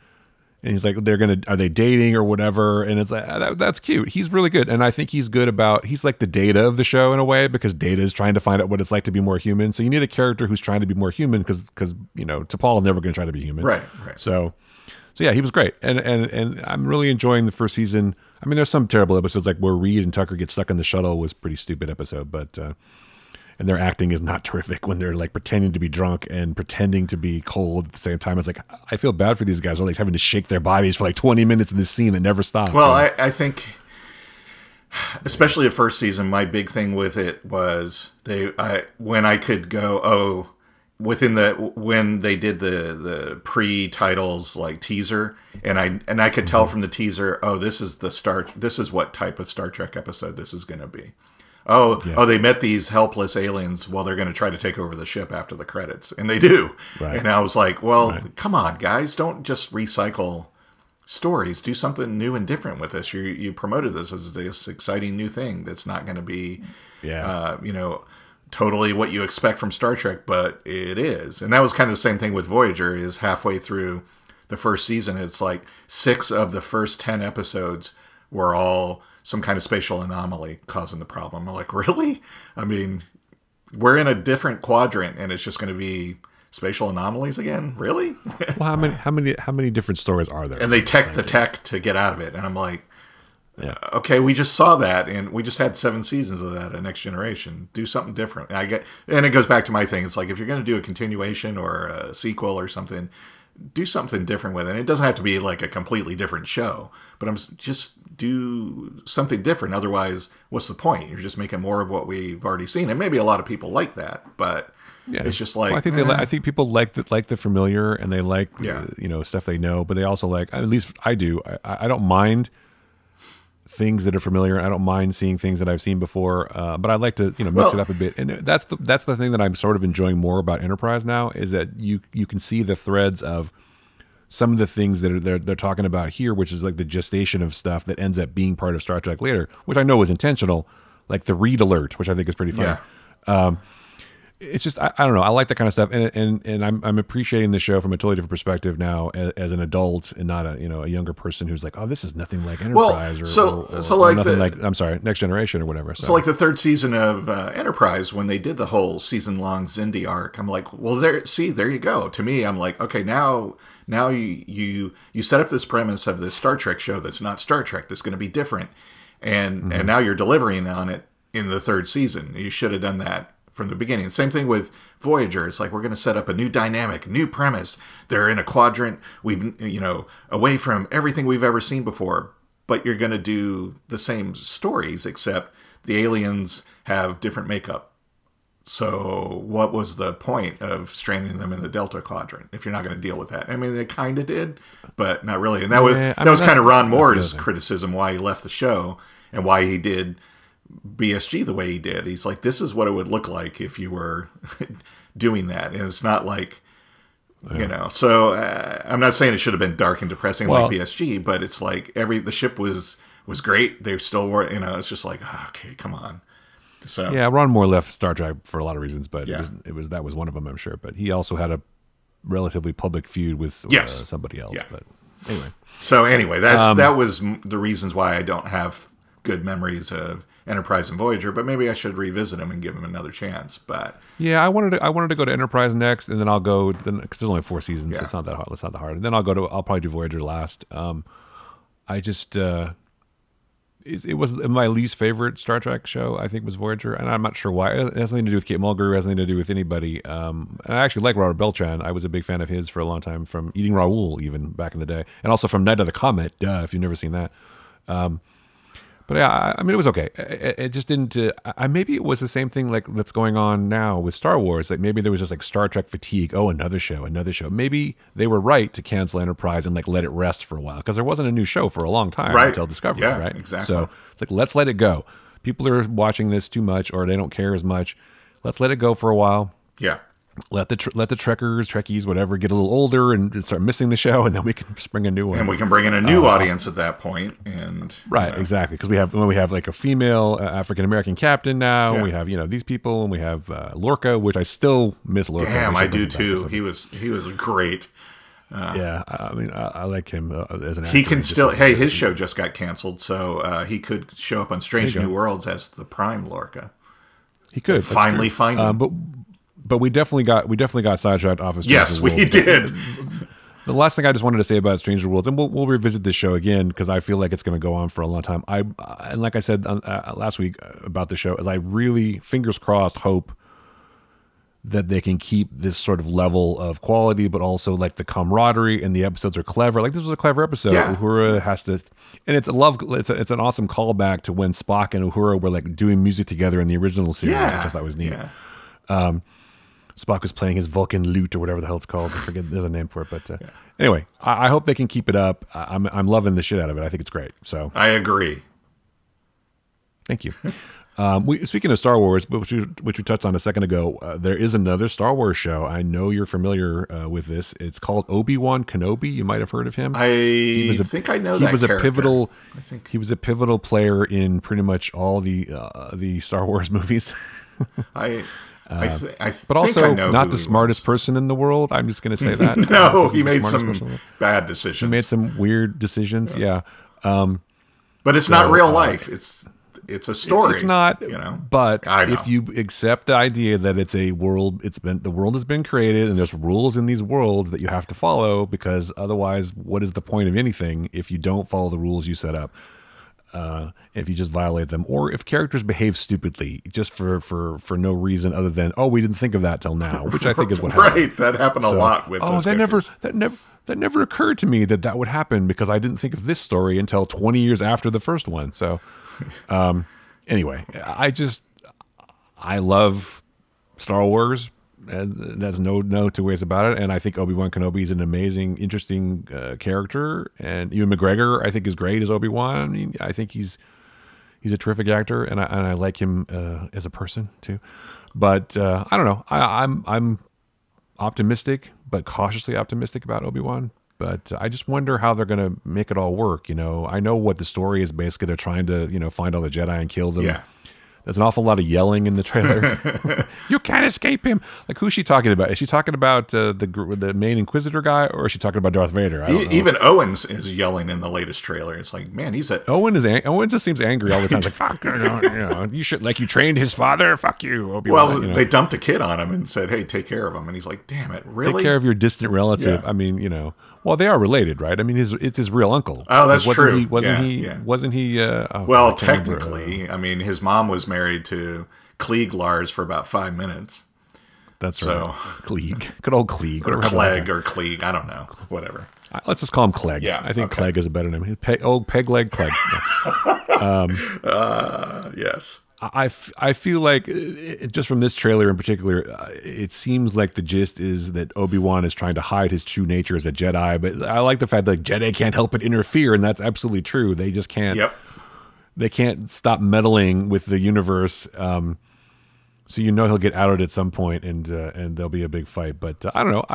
And he's like, are they dating or whatever? And it's like, that's cute. He's really good. And I think he's like the Data of the show in a way, because Data is trying to find out what it's like to be more human. So you need a character who's trying to be more human because T'Pol is never going to try to be human. Right. So yeah, he was great. And I'm really enjoying the first season. I mean, there's some terrible episodes like where Reed and Tucker get stuck in the shuttle was a pretty stupid episode, but and their acting is not terrific when they're like pretending to be drunk and pretending to be cold at the same time. It's like, I feel bad for these guys. They're like having to shake their bodies for like 20 minutes in this scene that never stops. Well, I think, especially the first season, my big thing with it was when I could go, when they did the pre-titles like teaser, and I could tell from the teaser, this is what type of Star Trek episode this is going to be. They met these helpless aliens while they're going to try to take over the ship after the credits. And they do. Right. And I was like, come on, guys. Don't just recycle stories. Do something new and different with this. You promoted this as this exciting new thing that's not going to be, totally what you expect from Star Trek, but it is. And that was kind of the same thing with Voyager, is halfway through the first season, it's like 6 of the first 10 episodes were all some kind of spatial anomaly causing the problem. I'm like, really? I mean, we're in a different quadrant, and it's just going to be spatial anomalies again? Really? Well, how many different stories are there? And they tech the tech to get out of it, and I'm like, okay, we just saw that, and we just had 7 seasons of that at Next Generation. Do something different. And it goes back to my thing. It's like, if you're going to do a continuation or a sequel or something, do something different with it. And it doesn't have to be like a completely different show, but just do something different. Otherwise, what's the point? You're just making more of what we've already seen. And maybe a lot of people like that, but it's just like, I think people like the familiar, and they like stuff they know, but they also like, at least I do. I don't mind things that are familiar. I don't mind seeing things that I've seen before, but I like to mix it up a bit. And that's the thing that I'm sort of enjoying more about Enterprise now, is that you can see the threads of some of the things that they're talking about here, which is like the gestation of stuff that ends up being part of Star Trek later, which I know was intentional, like the read alert, which I think is pretty fun. Yeah. It's just, I don't know. I like that kind of stuff, and I'm appreciating the show from a totally different perspective now as an adult, and not a younger person who's like, oh, this is nothing like Enterprise, or nothing like Next Generation or whatever. So like the third season of Enterprise, when they did the whole season-long Xindi arc, I'm like, well, there you go. To me, I'm like, okay, now you set up this premise of this Star Trek show that's not Star Trek, that's going to be different, and now you're delivering on it in the third season. You should have done that from the beginning. Same thing with Voyager. It's like, we're going to set up a new dynamic, new premise. They're in a quadrant, away from everything we've ever seen before, but you're going to do the same stories, except the aliens have different makeup. So what was the point of stranding them in the Delta Quadrant if you're not going to deal with that? I mean, they kind of did, but not really. And that was kind of Ron Moore's criticism why he left the show and why he did BSG the way he did. He's like, this is what it would look like if you were doing that. And it's not like, you know, so I'm not saying it should have been dark and depressing like BSG, but it's like the ship was great. They still were, you know, it's just like, okay, come on. So yeah, Ron Moore left Star Trek for a lot of reasons, but that was one of them, I'm sure. But he also had a relatively public feud with somebody else. Yeah. But anyway, so anyway, that was the reasons why I don't have good memories of Enterprise and Voyager. But maybe I should revisit them and give them another chance. But yeah, I wanted to go to Enterprise next, and then I'll go because there's only 4 seasons. Yeah. It's not that hard. It's not that hard. And then I'll probably do Voyager last. I just. It was my least favorite Star Trek show, I think, was Voyager, and I'm not sure why. It has nothing to do with Kate Mulgrew. It has nothing to do with anybody. And I actually like Robert Beltran. I was a big fan of his for a long time, from Eating Raoul even back in the day, and also from Night of the Comet, if you've never seen that. But yeah, I mean, it was okay. It just didn't. Maybe it was the same thing like that's going on now with Star Wars. Like maybe there was just like Star Trek fatigue. Oh, another show. Maybe they were right to cancel Enterprise and like let it rest for a while because there wasn't a new show for a long time until Discovery. Yeah, right. Exactly. So it's like let's let it go. People are watching this too much, or they don't care as much. Let's let it go for a while. Yeah. Let the Trekkies, whatever, get a little older and start missing the show, and then we can bring a new one. And we can bring in a new audience at that point. And right, exactly, because we have like a female African American captain now. Yeah. We have these people, and we have Lorca, which I still miss Lorca. Damn, I do too. He was great. Yeah, I mean, I like him as an actor. He can still. Hey, his show just got canceled, so he could show up on Strange New Worlds as the Prime Lorca. He could finally find him, But we definitely got sidetracked off of Stranger Worlds. Yes, we did. The last thing I just wanted to say about Stranger Worlds, and we'll revisit this show again because I feel like it's going to go on for a long time. And like I said last week about the show, is I really, fingers crossed, hope that they can keep this sort of level of quality, but also like the camaraderie, and the episodes are clever. Like this was a clever episode. Yeah. Uhura has to, and it's an awesome callback to when Spock and Uhura were like doing music together in the original series, which I thought was neat. Yeah. Spock was playing his Vulcan lute or whatever the hell it's called. I forget. There's a name for it, but anyway, I hope they can keep it up. I'm loving the shit out of it. I think it's great. So I agree. Thank you. Speaking of Star Wars, which we touched on a second ago, there is another Star Wars show. I know you're familiar with this. It's called Obi-Wan Kenobi. You might have heard of him. I think I know that character. He was a pivotal player in pretty much all the Star Wars movies. But also not the smartest person in the world. I'm just going to say that. No, he made some bad decisions. He made some weird decisions. Yeah. But it's not real life. It's a story. It's not. But if you accept the idea that it's a world, the world has been created, and there's rules in these worlds that you have to follow, because otherwise, what is the point of anything if you don't follow the rules you set up? If you just violate them, or if characters behave stupidly just for no reason other than we didn't think of that till now, which I think is what happened. Right, that happened a lot with. That never occurred to me that would happen because I didn't think of this story until 20 years after the first one. So, anyway, I love Star Wars. There's no two ways about it, and I think Obi-Wan Kenobi is an amazing, interesting character, and Ewan McGregor I think is great as Obi-Wan. I mean, I think he's a terrific actor, and I like him as a person too. But I don't know. I'm optimistic, but cautiously optimistic about Obi-Wan. But I just wonder how they're going to make it all work. I know what the story is. Basically, they're trying to find all the Jedi and kill them. Yeah. There's an awful lot of yelling in the trailer. You can't escape him. Like, who's she talking about? Is she talking about the main Inquisitor guy, or is she talking about Darth Vader? I don't know. Even Owens is yelling in the latest trailer. It's like, man, Owen just seems angry all the time. It's like, fuck, you should, like, you trained his father. Fuck you, Obi-Wan. Well, they dumped a kid on him and said, hey, take care of him. And he's like, damn it, really? Take care of your distant relative. Yeah. I mean, well, they are related, right? I mean, it's his real uncle. Oh, that's true. Wasn't he? Well, technically, I mean, his mom was married to Klieg Lars for about 5 minutes. That's right. Klieg. Good old Klieg. Or Clegg or Klieg. I don't know. Whatever. Let's just call him Clegg. Yeah, I think Clegg is a better name. Old Peg Leg Clegg. Yes. I feel like just from this trailer in particular, it seems like the gist is that Obi-Wan is trying to hide his true nature as a Jedi. But I like the fact that like, Jedi can't help but interfere, and that's absolutely true. They just can't. Yep. They can't stop meddling with the universe. So he'll get outed at some point, and there'll be a big fight. But I don't know.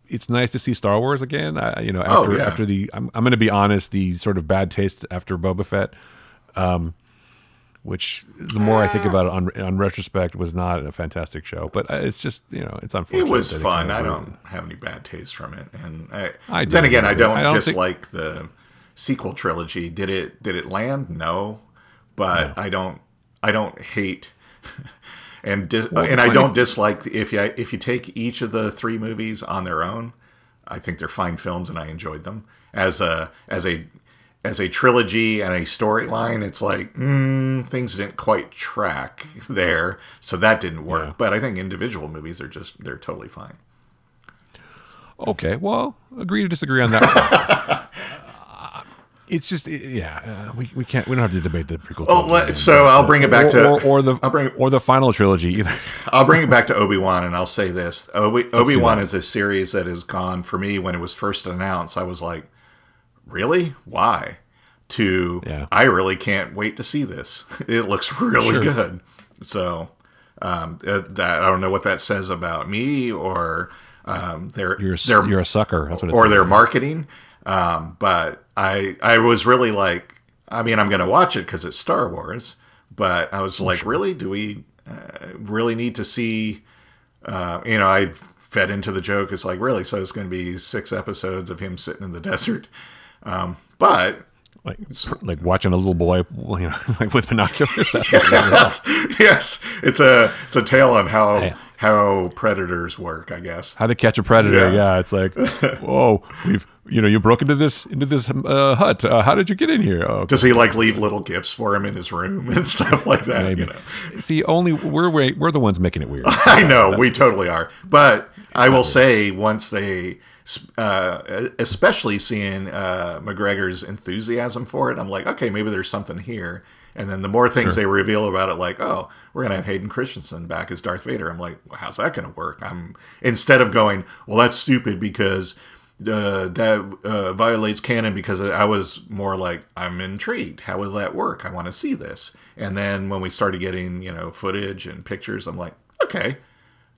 It's nice to see Star Wars again. After I'm going to be honest, the sort of bad taste after Boba Fett. Which the more I think about it on retrospect was not a fantastic show, but it's just it's unfortunate. It was fun. I don't have any bad taste from it, and I don't dislike the sequel trilogy. Did it land? No, but no. I don't hate and I don't dislike if you take each of the 3 movies on their own. I think they're fine films, and I enjoyed them as a trilogy and a storyline. It's like things didn't quite track there, so that didn't work. Yeah. But I think individual movies they're totally fine. Okay, well, agree to disagree on that. It's just we can't. We don't have to debate the prequel. I'll bring it back or the final trilogy either. I'll bring it back to Obi-Wan, and I'll say this: Obi-Wan is a series that has gone for me. When it was first announced, I was like, really? Why? I really can't wait to see this. It looks really good. So I don't know what that says about me or you're a sucker. That's what or their marketing. But I was really like, I mean, I'm going to watch it because it's Star Wars. But I was like, really? Do we really need to see? I fed into the joke. It's like, really? So it's going to be 6 episodes of him sitting in the desert. But like watching a little boy, like with binoculars. Yes, it's a tale on how predators work, I guess. How to catch a predator? Yeah, it's like, whoa, you broke into this hut. How did you get in here? Oh, does he like leave little gifts for him in his room and stuff like that? Maybe. See, only we're the ones making it weird. I know we totally are, but I will say once they. Especially seeing McGregor's enthusiasm for it, I'm like, okay, maybe there's something here. And then the more things they reveal about it, like, oh, we're gonna have Hayden Christensen back as Darth Vader. I'm like, well, how's that gonna work? Instead of going, well, that's stupid because that violates canon. Because I was more like, I'm intrigued. How will that work? I want to see this. And then when we started getting footage and pictures, I'm like, okay.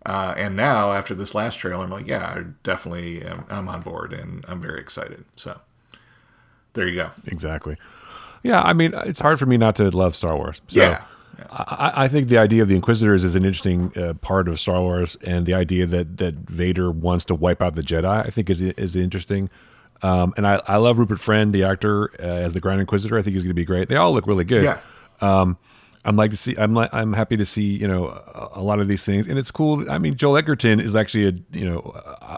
And now, after this last trailer, I'm like, yeah, I definitely I'm on board, and I'm very excited. So, there you go. Exactly. Yeah, I mean, it's hard for me not to love Star Wars. So yeah. I think the idea of the Inquisitors is an interesting part of Star Wars, and the idea that Vader wants to wipe out the Jedi, I think, is interesting. And I love Rupert Friend, the actor, as the Grand Inquisitor. I think he's going to be great. They all look really good. Yeah. I'm happy to see a lot of these things, and it's cool. I mean, Joel Edgerton is actually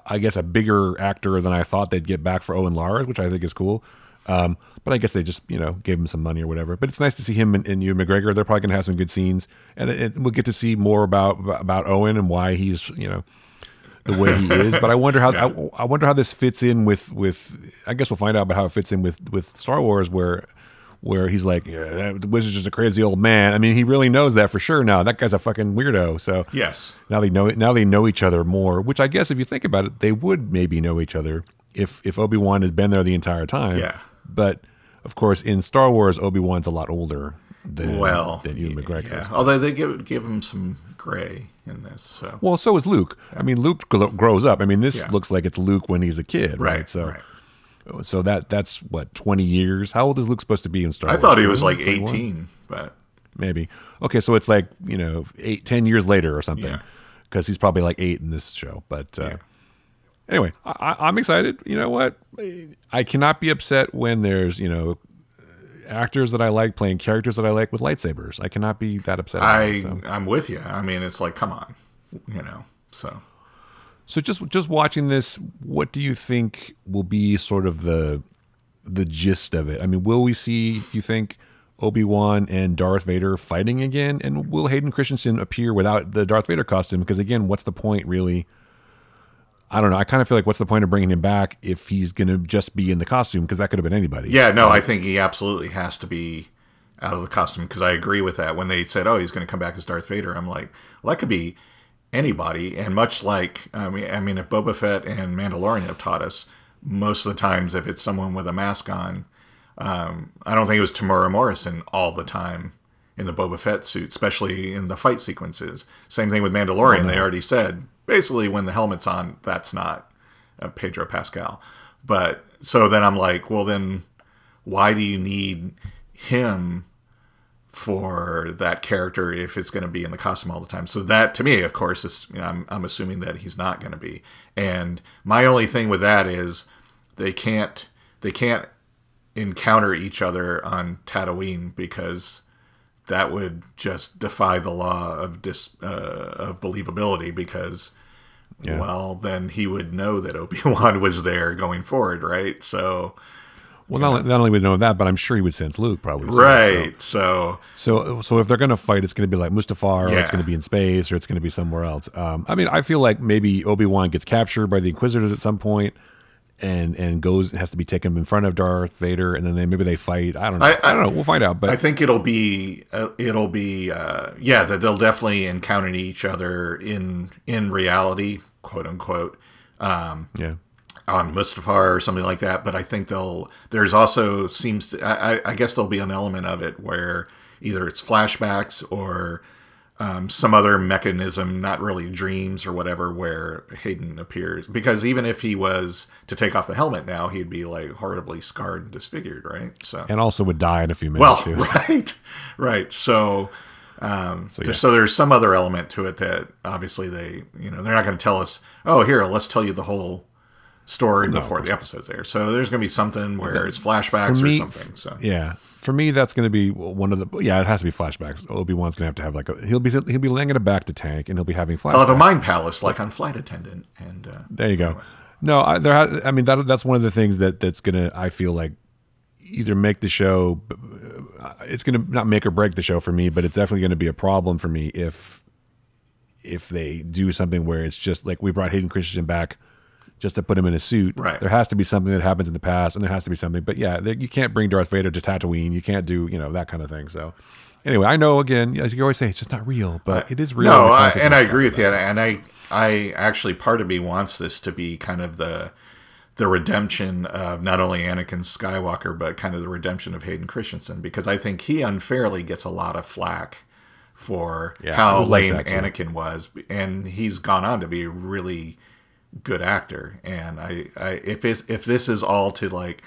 I guess a bigger actor than I thought they'd get back for Owen Lars, which I think is cool. But I guess they just gave him some money or whatever. But it's nice to see him and Ewan McGregor. They're probably gonna have some good scenes, and we'll get to see more about Owen and why he's the way he is. But I wonder how I wonder how this fits in with. I guess we'll find out about how it fits in with Star Wars, where he's like, the wizard's just a crazy old man. I mean, he really knows that for sure now. That guy's a fucking weirdo. So yes, now they know each other more, which I guess if you think about it, they would maybe know each other if Obi-Wan has been there the entire time. Yeah. But of course, in Star Wars, Obi-Wan's a lot older than Ewan McGregor. Yeah. Although they give him some gray in this. So. Well, so is Luke. Yeah. I mean, Luke grows up. I mean, this looks like it's Luke when he's a kid, right? So that's what, 20 years? How old is Luke supposed to be in Star Wars? I thought he was like 18, but maybe. Okay, so it's like 10 years later or something, because he's probably like 8 in this show. But anyway, I'm excited. You know what? I cannot be upset when there's actors that I like playing characters that I like with lightsabers. I cannot be that upset. I'm with you. I mean, it's like, come on, so. So just watching this, what do you think will be sort of the gist of it? I mean, will we see, do you think, Obi-Wan and Darth Vader fighting again? And will Hayden Christensen appear without the Darth Vader costume? Because again, what's the point really? I don't know. I kind of feel like what's the point of bringing him back if he's going to just be in the costume? Because that could have been anybody. Yeah, no, I think he absolutely has to be out of the costume, because I agree with that. When they said, "Oh, he's going to come back as Darth Vader," I'm like, well, that could be anybody. And much like, I mean, if Boba Fett and Mandalorian have taught us, most of the times, if it's someone with a mask on, I don't think it was Tamora Morrison all the time in the Boba Fett suit, especially in the fight sequences. Same thing with Mandalorian. Oh, no. They already said, basically, when the helmet's on, that's not Pedro Pascal. But so then I'm like, well, then why do you need him for that character if it's going to be in the costume all the time? So that, to me, of course, is, I'm assuming that he's not going to be. And my only thing with that is they can't encounter each other on Tatooine, because that would just defy the law of believability, because well, then he would know that Obi-Wan was there going forward, right? So well, not only would know that, but I'm sure he would sense Luke probably. Right. So if they're going to fight, it's going to be like Mustafar, or it's going to be in space, or it's going to be somewhere else. I mean, I feel like maybe Obi-Wan gets captured by the Inquisitors at some point, and has to be taken in front of Darth Vader, and then maybe they fight. I don't know. I don't know. We'll find out. But I think it'll be that they'll definitely encounter each other in reality, quote unquote. On Mustafar or something like that. But I think there's also I guess there'll be an element of it where either it's flashbacks or some other mechanism, not really dreams or whatever, where Hayden appears. Because even if he was to take off the helmet now, he'd be like horribly scarred and disfigured, right? So, and also would die in a few minutes. Well, right. So there's some other element to it that obviously they're not going to tell us, oh, here, let's tell you the whole story before the episode's there. So there's going to be something where it's flashbacks or something. So yeah, for me, that's going to be one of the. Yeah, it has to be flashbacks. Obi-Wan's going to have like he'll be laying in a back to tank, and he'll be having flashbacks. He'll have a mind palace like on Flight Attendant, and there you go. Anyway. No, that's one of the things that's going to, I feel like, either make the show. It's going to not make or break the show for me, but it's definitely going to be a problem for me if they do something where it's just like we brought Hayden Christensen back just to put him in a suit. Right. There has to be something that happens in the past, and there has to be something. But yeah, you can't bring Darth Vader to Tatooine. You can't do that kind of thing. So anyway, I know, again, as you always say, it's just not real, but it is real. No, I agree with you. And I actually, part of me wants this to be kind of the redemption of not only Anakin Skywalker, but kind of the redemption of Hayden Christensen, because I think he unfairly gets a lot of flack for how lame Anakin was, and he's gone on to be a really good actor. And if this is all to like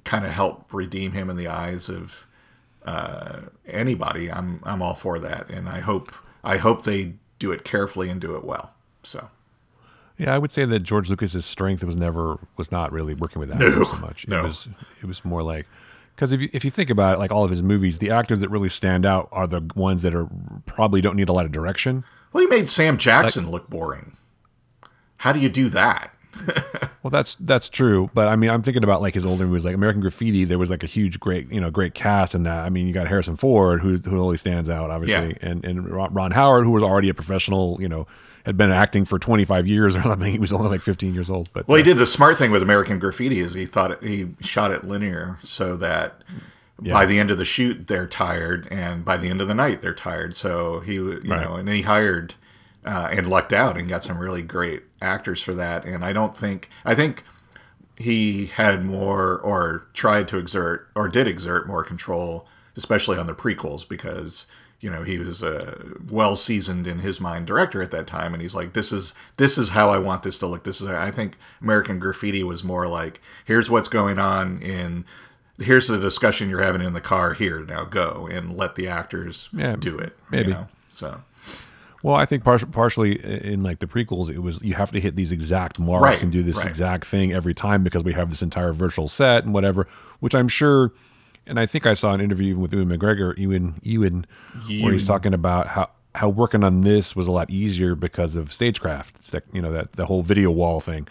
kind of help redeem him in the eyes of anybody, I'm all for that, and I hope they do it carefully and do it well. So yeah, I would say that George Lucas's strength was not really working with actors so much. It was more like, because if you think about it, like all of his movies, the actors that really stand out are the ones that probably don't need a lot of direction. Well, he made Sam Jackson look boring. How do you do that? Well, that's true, but I mean, I'm thinking about like his older movies, like American Graffiti. There was like a huge, great cast in that. I mean, you got Harrison Ford, who always stands out, obviously, and Ron Howard, who was already a professional, had been acting for 25 years or something. He was only like 15 years old. But he did the smart thing with American Graffiti is he shot it linear so that by the end of the shoot they're tired, and by the end of the night they're tired. So he and then he hired and lucked out and got some really great actors for that. And I think he had more, or tried to exert, or did exert more control, especially on the prequels, because he was a well-seasoned, in his mind, director at that time, and he's like, this is how I want this to look. I think American Graffiti was more like, here's what's going on here's the discussion you're having in the car, here, now go, and let the actors do it. Maybe. So. Well, I think partially in like the prequels, it was you have to hit these exact marks and do this exact thing every time, because we have this entire virtual set and whatever, which I'm sure. And I think I saw an interview even with Ewan McGregor, where he's talking about how working on this was a lot easier because of stagecraft. It's like, that the whole video wall thing,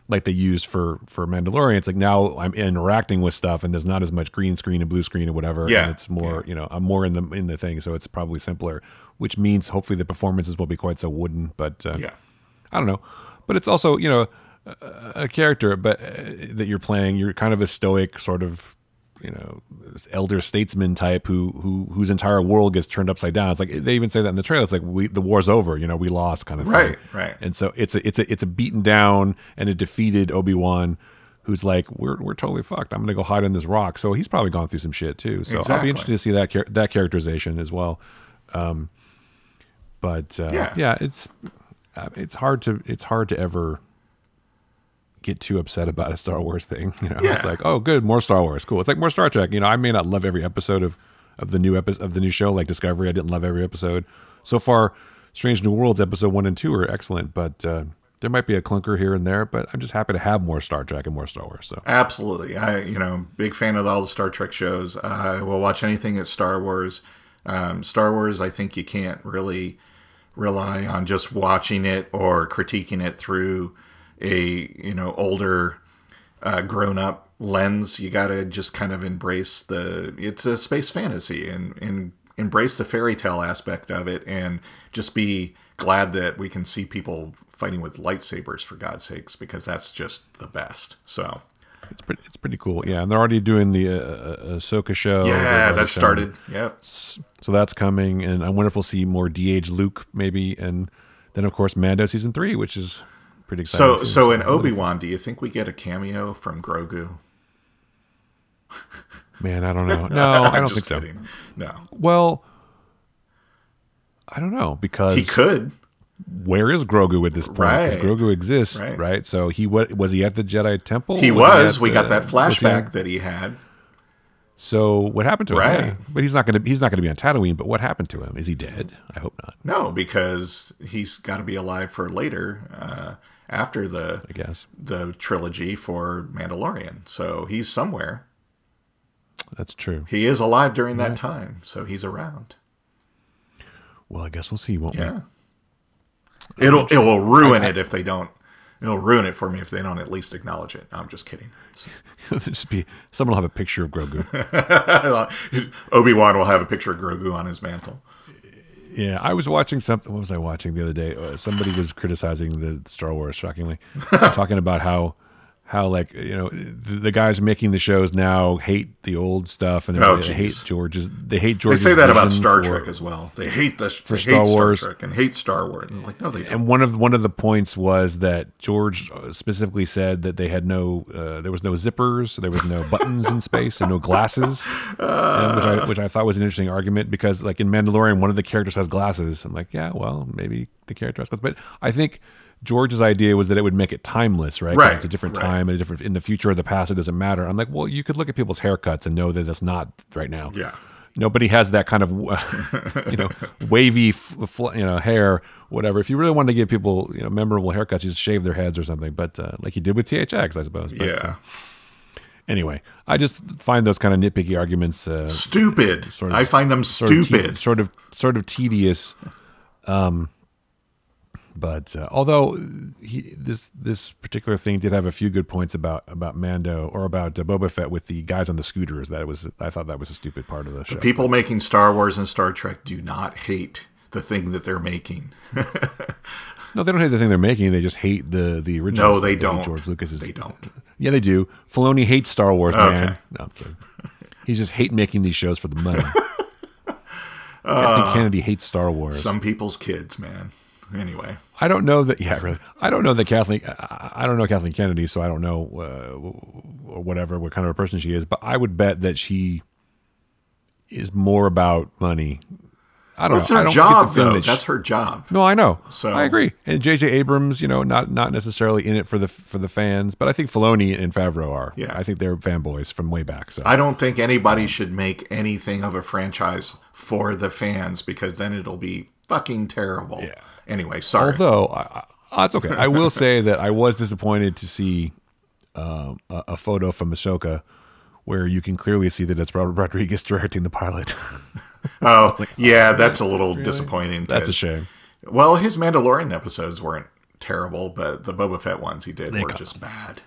like they used for Mandalorian. It's like now I'm interacting with stuff, and there's not as much green screen and blue screen or whatever. Yeah. And it's more, I'm more in the thing, so it's probably simpler, which means hopefully the performances will be quite so wooden. But I don't know. But it's also, a character, but that you're playing. You're kind of a stoic sort of this elder statesman type whose entire world gets turned upside down. It's like they even say that in the trailer. It's like the war's over, we lost kind of thing. Right. And so it's a beaten down and a defeated Obi-Wan who's like, we're totally fucked. I'm gonna go hide in this rock. So he's probably gone through some shit too. So I'll be interested to see that characterization as well. It's hard to ever get too upset about a Star Wars thing. It's like, oh, good, more Star Wars, cool. It's like more Star Trek. I may not love every episode of the new show, like Discovery. I didn't love every episode so far. Strange New Worlds episode 1 and 2 are excellent, but there might be a clunker here and there. But I'm just happy to have more Star Trek and more Star Wars. So absolutely, big fan of all the Star Trek shows. I will watch anything that's Star Wars. Star Wars, I think you can't really rely on just watching it or critiquing it through a older grown up lens. You got to just kind of embrace it's a space fantasy and embrace the fairy tale aspect of it, and just be glad that we can see people fighting with lightsabers, for God's sakes, because that's just the best. So it's pretty cool. Yeah, and they're already doing the Ahsoka show. Yeah, that started. Yep. So that's coming, and I wonder if we'll see more de-age Luke maybe, and then of course Mando season 3, which is pretty exciting. So in Obi-Wan, do you think we get a cameo from Grogu? Man, I don't know. No, I don't think kidding. So. No. Well, I don't know, because he could. Where is Grogu at this point? Because Grogu exists, right? So was he at the Jedi Temple? He was. We got that flashback that he had. So what happened to him? Yeah. But he's not going to be on Tatooine. But what happened to him? Is he dead? I hope not. No, because he's got to be alive for later, after the trilogy for Mandalorian. So he's somewhere. That's true. He is alive during that time, so he's around. Well, I guess we'll see, won't we? Yeah. It will ruin it if they don't. It'll ruin it for me if they don't at least acknowledge it. I'm just kidding. Someone will have a picture of Grogu. Obi-Wan will have a picture of Grogu on his mantle. Yeah, I was watching something. What was I watching the other day? Somebody was criticizing the Star Wars, shockingly, talking about how the guys making the shows now hate the old stuff, and they hate George's. They hate George's. They say that about Star Trek as well. They hate Star Wars. Star Trek and hate Star Wars. And like, no, they don't. And one of the points was that George specifically said that they had there was no zippers, there was no buttons in space, and no glasses, which I thought was an interesting argument, because like in Mandalorian, one of the characters has glasses. I'm like, yeah, well, maybe the character has glasses, but I think George's idea was that it would make it timeless, right? Right. It's a different time and in the future or the past, it doesn't matter. I'm like, well, you could look at people's haircuts and know that it's not right now. Yeah. Nobody has that kind of, wavy, hair, whatever. If you really wanted to give people, memorable haircuts, you just shave their heads or something. But like you did with THX, I suppose. But, yeah. Anyway, I just find those kind of nitpicky arguments stupid. I find them stupid. Sort of tedious. But although this particular thing did have a few good points about Mando, or about Boba Fett with the guys on the scooters, I thought that was a stupid part of the show. The people making Star Wars and Star Trek do not hate the thing that they're making. No, they don't hate the thing they're making. They just hate the original. No, they don't. George Lucas is. They don't. Yeah, they do. Filoni hates Star Wars, man. No, I'm kidding. He's just hate making these shows for the money. Kathleen Kennedy hates Star Wars. Some people's kids, man. Anyway, I don't know that. Yeah, really. I don't know that Kathleen. I don't know Kathleen Kennedy, so I don't know what kind of a person she is. But I would bet that she is more about money. I don't know. That's her job, though. That's her job. No, I know. So I agree. And J.J. Abrams, not necessarily in it for the fans, but I think Filoni and Favreau are. Yeah, I think they're fanboys from way back. So I don't think anybody should make anything of a franchise for the fans, because then it'll be fucking terrible. Yeah. Anyway, sorry. Although, it's okay. I will say that I was disappointed to see a photo from Ahsoka where you can clearly see that it's Robert Rodriguez directing the pilot. Oh, like, yeah, that's a little disappointing. That's a shame. Well, his Mandalorian episodes weren't terrible, but the Boba Fett ones he did were just bad.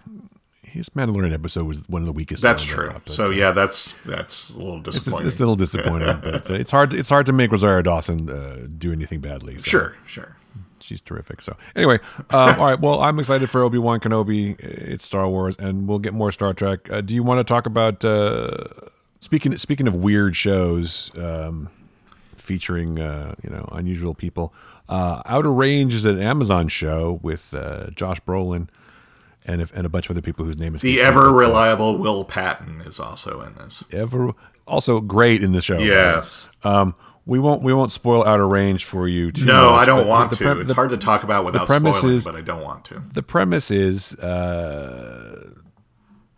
His Mandalorian episode was one of the weakest. That's true. So yeah, that's a little disappointing. It's a little disappointing, but it's hard to make Rosario Dawson do anything badly. So. Sure. she's terrific. So anyway, all right. Well, I'm excited for Obi-Wan Kenobi. It's Star Wars, and we'll get more Star Trek. Do you want to talk about speaking of weird shows featuring unusual people? Outer Range is an Amazon show with Josh Brolin and a bunch of other people whose name is the ever reliable Will Patton is also in this. Also great in the show. Yes. We won't spoil Outer Range for you too No, much, I don't want to. It's hard to talk about without spoiling, but I don't want to. The premise is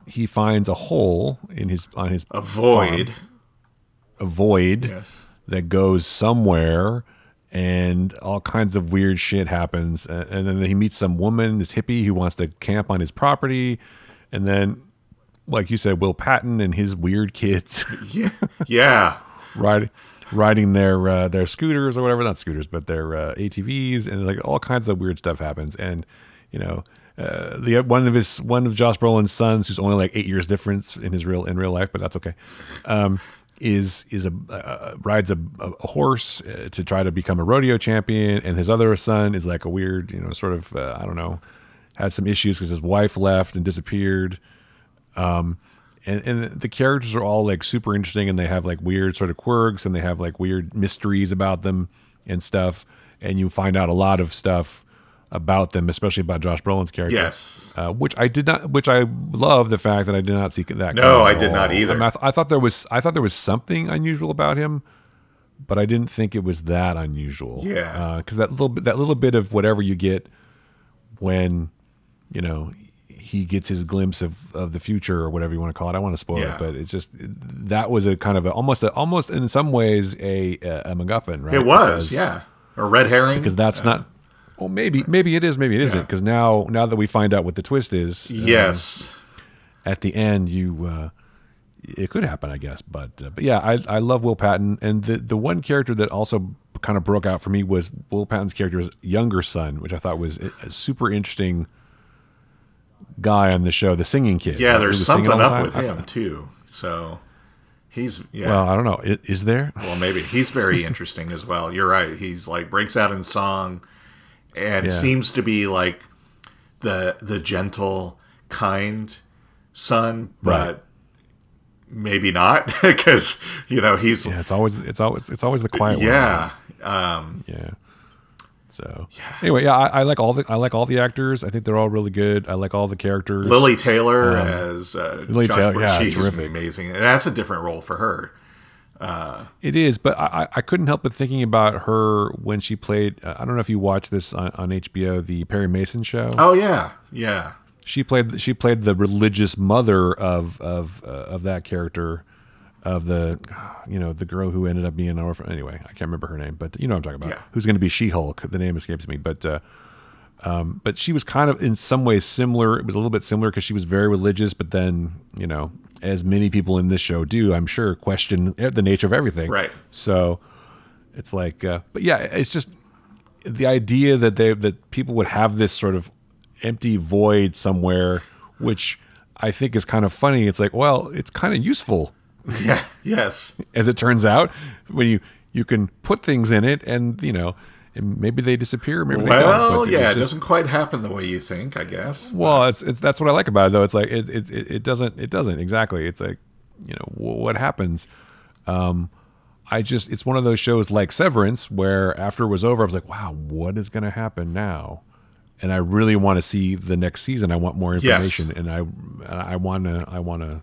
he finds a hole on his a void. Farm, a void yes. that goes somewhere, and all kinds of weird shit happens. And then he meets some woman, this hippie, who wants to camp on his property, and then, like you said, Will Patton and his weird kids. Yeah. Riding their scooters or whatever, not scooters, but their ATVs, and like all kinds of weird stuff happens. And one of Josh Brolin's sons, who's only like 8 years difference in real life, but that's okay, rides a horse to try to become a rodeo champion, and his other son is like a weird, sort of I don't know, has some issues because his wife left and disappeared. And the characters are all like super interesting, and they have like weird sort of quirks, and they have like weird mysteries about them and stuff. And you find out a lot of stuff about them, especially about Josh Brolin's character. Yes. Which I love the fact that I did not see that. No, I did not either. I thought there was something unusual about him, but I didn't think it was that unusual. Yeah. Because that little bit of whatever you get when, he gets his glimpse of the future, or whatever you want to call it. I don't want to spoil it, but it's just, that was a kind of almost in some ways a MacGuffin, right? It was, a red herring. Because that's not. Well, maybe it is, maybe it isn't. Because now that we find out what the twist is, yes, at the end it could happen, I guess. But yeah, I love Will Patton, and the one character that also kind of broke out for me was Will Patton's character's younger son, which I thought was a super interesting guy on the show, the singing kid. Yeah, there's something up with him too. So he's Well, I don't know. Is there? Well, maybe he's very interesting as well. You're right. He's like breaks out in song, and seems to be like the gentle, kind son, but maybe not, because he's it's always the quiet one. Yeah. So anyway, I like all the actors. I think they're all really good. I like all the characters. Lily Taylor as Lily Taylor, she's terrific, amazing, and that's a different role for her. It is, but I couldn't help but thinking about her when she played. I don't know if you watched this on HBO, the Perry Mason show. Oh yeah. She played the religious mother of that character, of the girl who ended up being an orphan. Anyway, I can't remember her name, but you know what I'm talking about. Who's going to be She-Hulk? The name escapes me, but she was kind of in some ways similar. It was a little bit similar because she was very religious, but then as many people in this show do, I'm sure, question the nature of everything. Right. So it's like, but yeah, it's just the idea that people would have this sort of empty void somewhere, which I think is kind of funny. It's like, well, it's kind of useful. Yeah. Yes. As it turns out, when you can put things in it, and and maybe they disappear. Maybe they don't. Well, yeah, it doesn't quite happen the way you think, I guess. Well, it's that's what I like about it, though. It's like it doesn't exactly. It's like what happens. It's one of those shows like Severance where after it was over, I was like, wow, what is going to happen now? And I really want to see the next season. I want more information, and I want to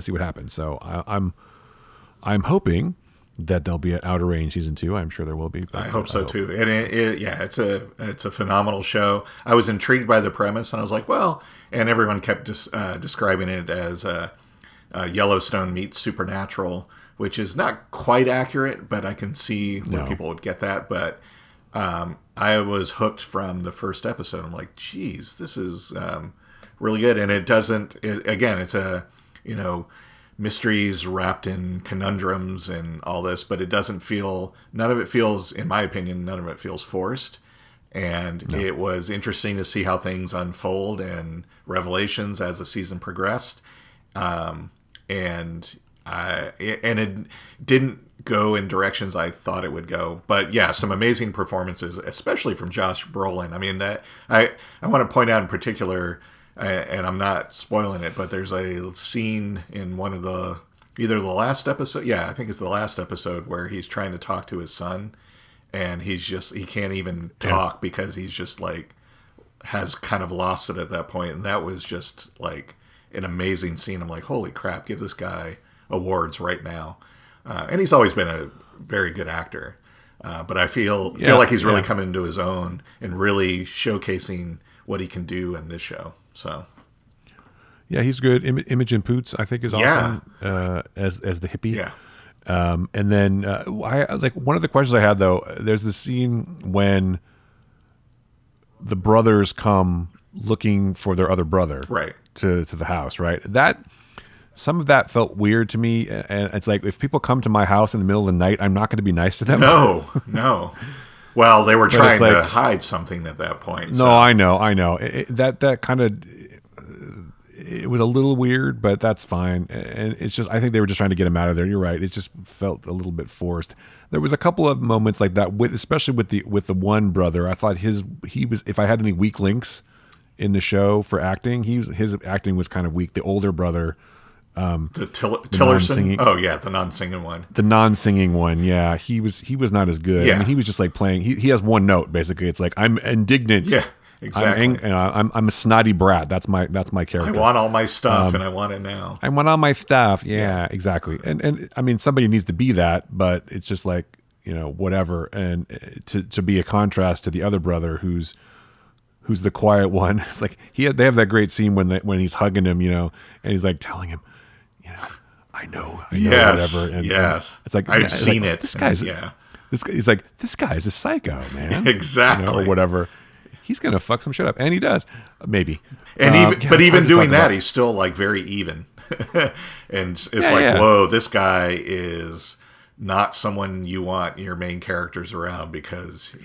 see what happens. So I'm hoping that there'll be an Outer Range season 2. I'm sure there will be. I hope so too. And it's a phenomenal show. I was intrigued by the premise, and I was like, well, and everyone kept describing it as Yellowstone meets Supernatural, which is not quite accurate, but I can see where people would get that. But I was hooked from the first episode. I'm like, geez, this is really good. And it doesn't. It's a mysteries wrapped in conundrums and all this, but it doesn't feel, none of it feels, in my opinion, none of it feels forced. And it was interesting to see how things unfold and revelations as the season progressed. And it didn't go in directions I thought it would go. But yeah, some amazing performances, especially from Josh Brolin. I mean, that I want to point out in particular, and I'm not spoiling it, but there's a scene in one of the either the last episode. Yeah, I think it's the last episode where he's trying to talk to his son, and he can't even talk because he's just like has kind of lost it at that point. And that was just like an amazing scene. I'm like, holy crap, give this guy awards right now. And he's always been a very good actor. But I feel like he's really come into his own and really showcasing what he can do in this show. So, yeah, he's good. Imogen Poots, I think, is awesome as the hippie. Yeah. And then I like one of the questions I had though. There's this scene when the brothers come looking for their other brother, right, to the house, right? That some of that felt weird to me, and it's like if people come to my house in the middle of the night, I'm not going to be nice to them. No. Well, they were trying to hide something at that point. No, I know. That kind of it was a little weird, but that's fine. And it's just I think they were just trying to get him out of there. You're right. It just felt a little bit forced. There was a couple of moments like that, especially with the one brother. I thought he was. If I had any weak links in the show for acting, his acting was kind of weak. The older brother. The Tillerson. Oh yeah, the non-singing one. The non-singing one. Yeah, he was not as good. Yeah. I mean, he was just like playing. He has one note basically. It's like I'm indignant. Yeah, exactly. I'm a snotty brat. That's my character. I want all my stuff and I want it now. I want all my stuff. Yeah, exactly. And I mean, somebody needs to be that, but it's just like whatever. And to be a contrast to the other brother who's the quiet one. It's like they have that great scene when he's hugging him, and he's like telling him. I know, whatever. And it's like I've seen it. This guy's he's like, this guy's a psycho, man. Exactly, or whatever. He's gonna fuck some shit up, and he does, maybe. And even doing that, he's still like very even, and it's whoa, this guy is not someone you want your main characters around because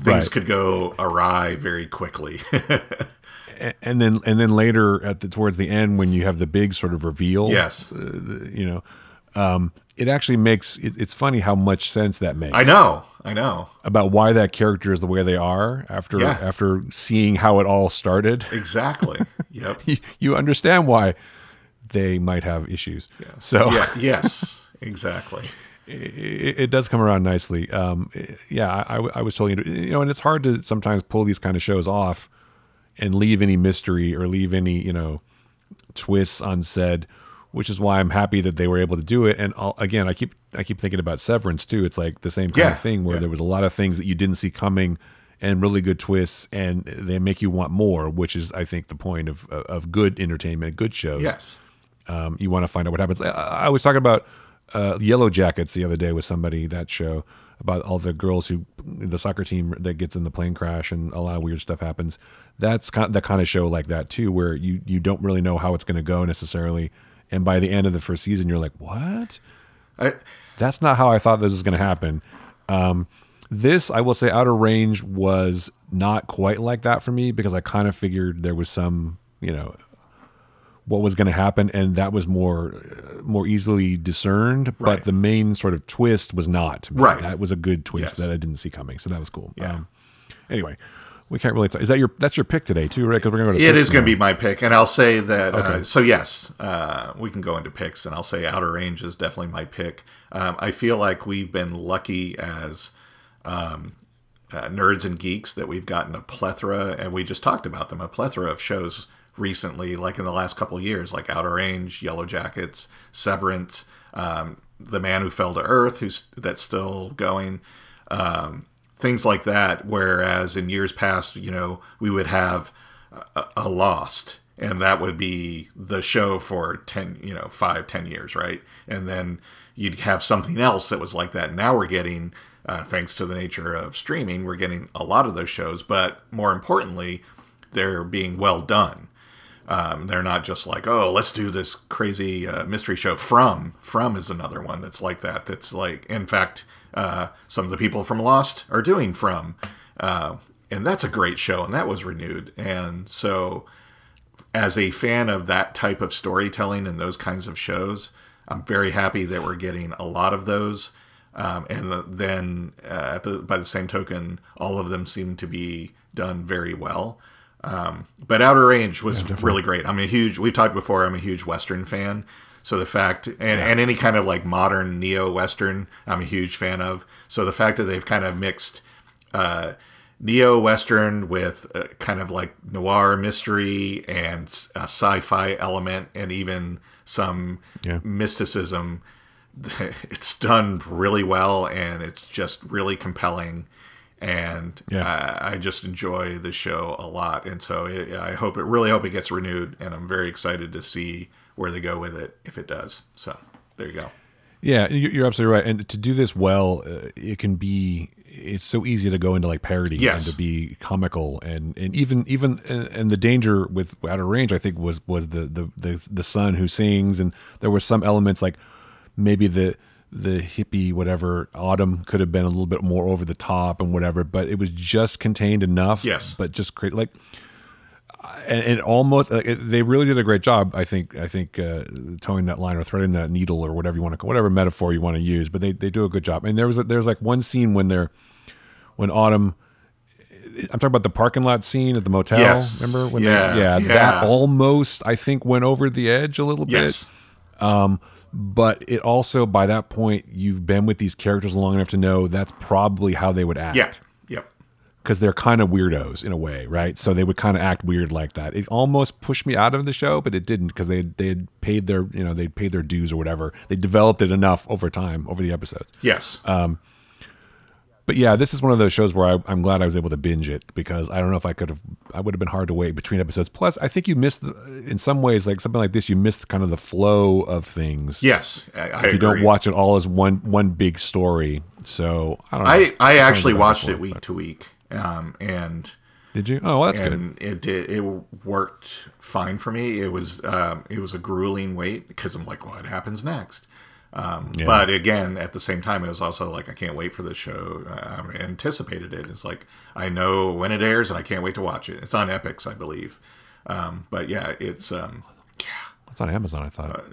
things could go awry very quickly. And then later towards the end when you have the big sort of reveal, it actually makes it's funny how much sense that makes. I know about why that character is the way they are after seeing how it all started. Exactly. Yep. you understand why they might have issues. Yeah. So yes, exactly. It does come around nicely. I was told and it's hard to sometimes pull these kind of shows off. And leave any mystery or leave any, twists unsaid, which is why I'm happy that they were able to do it. And again, I keep thinking about Severance too. It's like the same kind of thing where there was a lot of things that you didn't see coming, and really good twists, and they make you want more, which is I think the point of good entertainment, good shows. Yes, you want to find out what happens. I was talking about Yellow Jackets the other day with somebody, that show about all the girls the soccer team that gets in the plane crash and a lot of weird stuff happens. That's the kind of show like that too, where you don't really know how it's going to go necessarily, and by the end of the first season, you're like, "What? That's not how I thought this was going to happen." This, I will say, Outer Range was not quite like that for me because I kind of figured there was some, what was going to happen, and that was more easily discerned. Right. But the main sort of twist was not. Right. That was a good twist that I didn't see coming, so that was cool. Yeah. Anyway. We can't really. That's your pick today too, right? Because we're going to go to. It is going to be my pick, and I'll say that. Okay. So yes, we can go into picks, and I'll say Outer Range is definitely my pick. I feel like we've been lucky as nerds and geeks that we've gotten a plethora, and we just talked about them, a plethora of shows recently, like in the last couple of years, like Outer Range, Yellow Jackets, Severance, The Man Who Fell to Earth, that's still going. Things like that, whereas in years past, we would have a Lost, and that would be the show for 5-10 years, right? And then you'd have something else that was like that. Now we're getting, thanks to the nature of streaming, we're getting a lot of those shows, but more importantly, they're being well done. They're not just like, oh, let's do this crazy mystery show. From is another one that's like that. That's like, in fact, some of the people from Lost are doing From, and that's a great show, and that was renewed. And so, as a fan of that type of storytelling and those kinds of shows, I'm very happy that we're getting a lot of those. And then by the same token, all of them seem to be done very well. But Outer Range was really great. We've talked before, I'm a huge Western fan. So the fact, and any kind of like modern neo-Western, I'm a huge fan of. So the fact that they've kind of mixed neo-Western with kind of like noir mystery and a sci-fi element and even some mysticism, it's done really well and it's just really compelling. And I just enjoy the show a lot. And so I really hope it gets renewed. And I'm very excited to see where they go with it if it does. So there you go. Yeah, you're absolutely right. And to do this well, it's so easy to go into like parody and to be comical, and even and the danger with Outer Range, I think, was the son who sings, and there were some elements like maybe the hippie whatever Autumn could have been a little bit more over the top and whatever, but it was just contained enough. Yes, but just great like. And almost, they really did a great job. I think towing that line or threading that needle or whatever you want to, whatever metaphor you want to use. But they do a good job. And there's like one scene when Autumn, I'm talking about the parking lot scene at the motel. Yes. Remember when? That almost I think went over the edge a little bit. But it also, by that point, you've been with these characters long enough to know that's probably how they would act. Yeah. Yep. Because they're kind of weirdos in a way, right? So they would kind of act weird like that. It almost pushed me out of the show, but it didn't, because they had paid their dues or whatever. They developed it enough over time, over the episodes. Yes. But yeah, this is one of those shows where I'm glad I was able to binge it, because I don't know if I would have been hard to wait between episodes. Plus, I think you missed, in some ways, like something like this, you missed kind of the flow of things. Yes, I if you agree. don't watch it all as one big story. So I don't know. I actually watched it week to week. And did you? Oh, well, that's and good. It worked fine for me. It was a grueling wait, because I'm like, what happens next? But again, at the same time, it was also like, I can't wait for this show. I anticipated it. It's like, I know when it airs and I can't wait to watch it. It's on Epix, I believe. But yeah, it's it's on Amazon, I thought.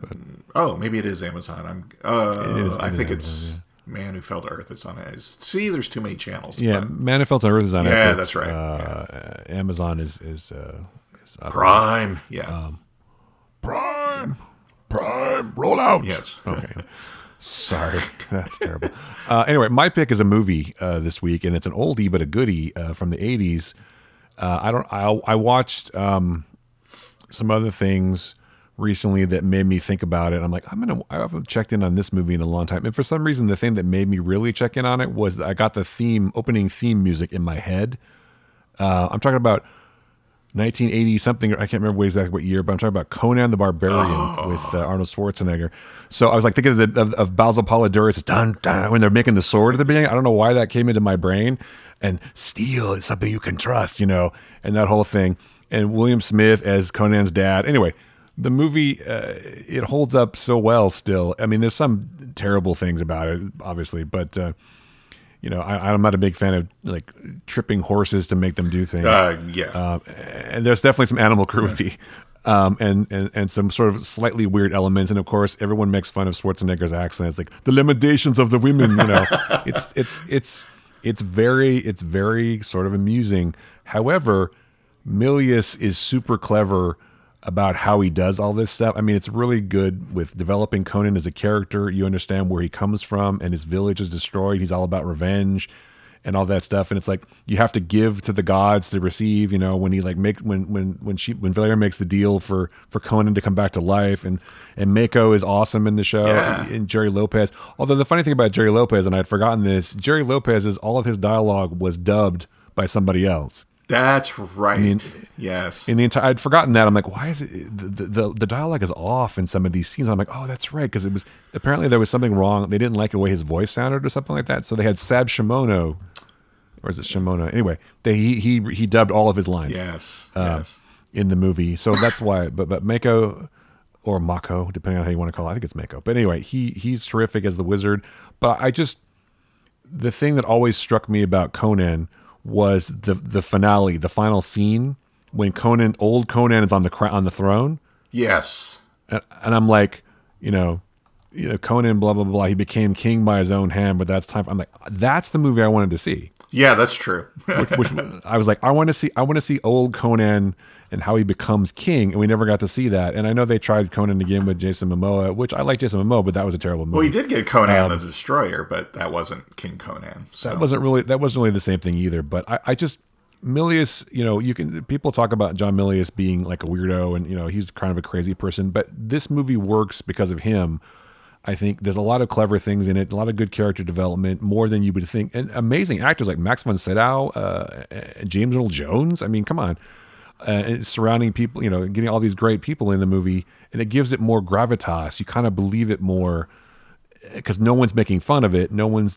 Oh, maybe it is Amazon. I think it's Man Who Fell to Earth. It's on it. See, there's too many channels. Yeah, Man Who Fell to Earth is on Epix. Yeah, that's right. Amazon is Prime. Yeah. Prime, roll out. Yes. Okay. Sorry, that's terrible. Anyway, my pick is a movie this week, and it's an oldie but a goodie from the '80s. I watched some other things recently that made me think about it. I'm like, I haven't checked in on this movie in a long time. And for some reason, the thing that made me really check in on it was that I got the opening theme music in my head. I'm talking about 1980 something. I can't remember exactly what year, but I'm talking about Conan the Barbarian with Arnold Schwarzenegger. So I was like thinking of Basil Polydoris, dun, dun, when they're making the sword at the beginning. I don't know why that came into my brain. And steel is something you can trust, and that whole thing. And William Smith as Conan's dad. Anyway, the movie, it holds up so well still. I mean, there's some terrible things about it, obviously, but I'm not a big fan of like tripping horses to make them do things. And there's definitely some animal cruelty, and some sort of slightly weird elements. And of course, everyone makes fun of Schwarzenegger's accent. It's like the limitations of the women. It's very sort of amusing. However, Milius is super clever about how he does all this stuff. I mean, it's really good with developing Conan as a character. You understand where he comes from, and his village is destroyed. He's all about revenge and all that stuff. And it's like, you have to give to the gods to receive, when he like when Valier makes the deal for Conan to come back to life, and Mako is awesome in the show, and Jerry Lopez. Although the funny thing about Jerry Lopez, and I'd forgotten this, Jerry Lopez, all of his dialogue was dubbed by somebody else. That's right. Yes. I'd forgotten that. I'm like, why is it the dialogue is off in some of these scenes? I'm like, oh, that's right, because it was apparently there was something wrong. They didn't like the way his voice sounded or something like that. So they had Sab Shimono, or is it Shimono? Anyway, he dubbed all of his lines. Yes. In the movie. So that's why. But Mako, or Mako, depending on how you want to call it. I think it's Mako. But anyway, he's terrific as the wizard. But the thing that always struck me about Conan was the finale, the final scene when old Conan is on the throne. Yes. And I'm like, Conan, blah blah blah. He became king by his own hand, but that's time. I'm like, that's the movie I wanted to see. Yeah, that's true. which I was like, I want to see old Conan and how he becomes king, and we never got to see that. And I know they tried Conan again with Jason Momoa, which I like Jason Momoa, but that was a terrible movie. Well, he did get Conan the Destroyer, but that wasn't King Conan. So. That wasn't really the same thing either. But I just Milius, people talk about John Milius being like a weirdo, and he's kind of a crazy person, but this movie works because of him. I think there's a lot of clever things in it, a lot of good character development, more than you would think, and amazing actors like Max von Sydow, James Earl Jones. I mean, come on, surrounding people, getting all these great people in the movie, and it gives it more gravitas. You kind of believe it more because no one's making fun of it, no one's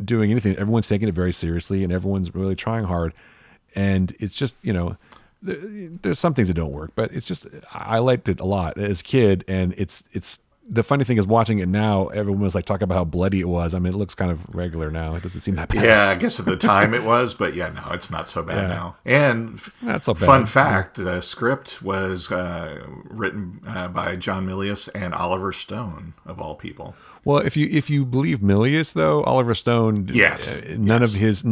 doing anything. Everyone's taking it very seriously, and everyone's really trying hard. And it's just there's some things that don't work, but it's just I liked it a lot as a kid, and it's. The funny thing is, watching it now, everyone was like talking about how bloody it was. I mean, it looks kind of regular now. It doesn't seem that bad. Yeah, I guess at the time it was, but yeah, no, it's not so bad now. And not so bad. Fun fact, the script was written by John Milius and Oliver Stone, of all people. Well, if you believe Milius, though, Oliver Stone, none of his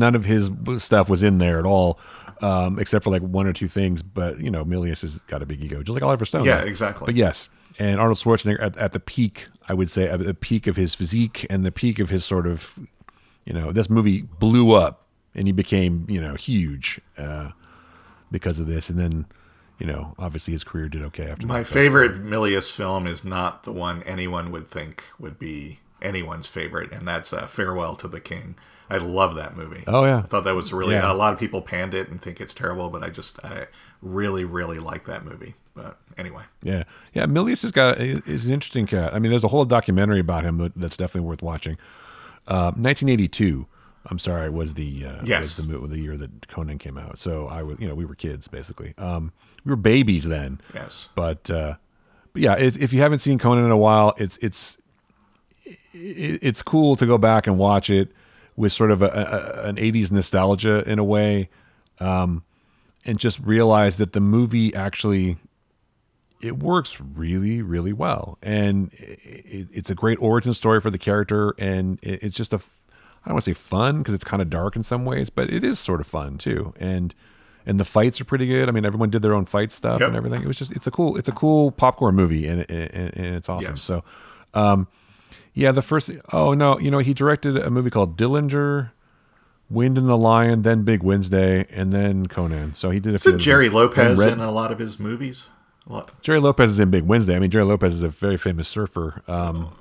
stuff was in there at all. Except for like one or two things, but Milius has got a big ego, just like Oliver Stone. Yeah, exactly. But yes, and Arnold Schwarzenegger at the peak, I would say, at the peak of his physique and the peak of his sort of, this movie blew up and he became, huge because of this. And then, obviously his career did okay after that. My favorite Milius film is not the one anyone would think would be anyone's favorite, and that's Farewell to the King. I love that movie. Oh yeah, I thought that was really. A lot of people panned it and think it's terrible, but I really, really like that movie. But anyway, yeah. Milius is an interesting cat. I mean, there's a whole documentary about him that's definitely worth watching. 1982. I'm sorry, was the year that Conan came out. So I was, we were kids basically. We were babies then. Yes. But yeah, if you haven't seen Conan in a while, it's cool to go back and watch it with sort of an 80s nostalgia in a way, and just realize that the movie actually, it works really, really well. And it's a great origin story for the character, and it's just I don't want to say fun because it's kind of dark in some ways, but it is sort of fun too. And the fights are pretty good. I mean, everyone did their own fight stuff and everything. It's a cool popcorn movie, and it's awesome. Yes. So, yeah, the first. Oh no, he directed a movie called Dillinger, Wind and the Lion, then Big Wednesday, and then Conan. So he did. Isn't Jerry Lopez in a lot of his movies? Jerry Lopez is in Big Wednesday. I mean, Jerry Lopez is a very famous surfer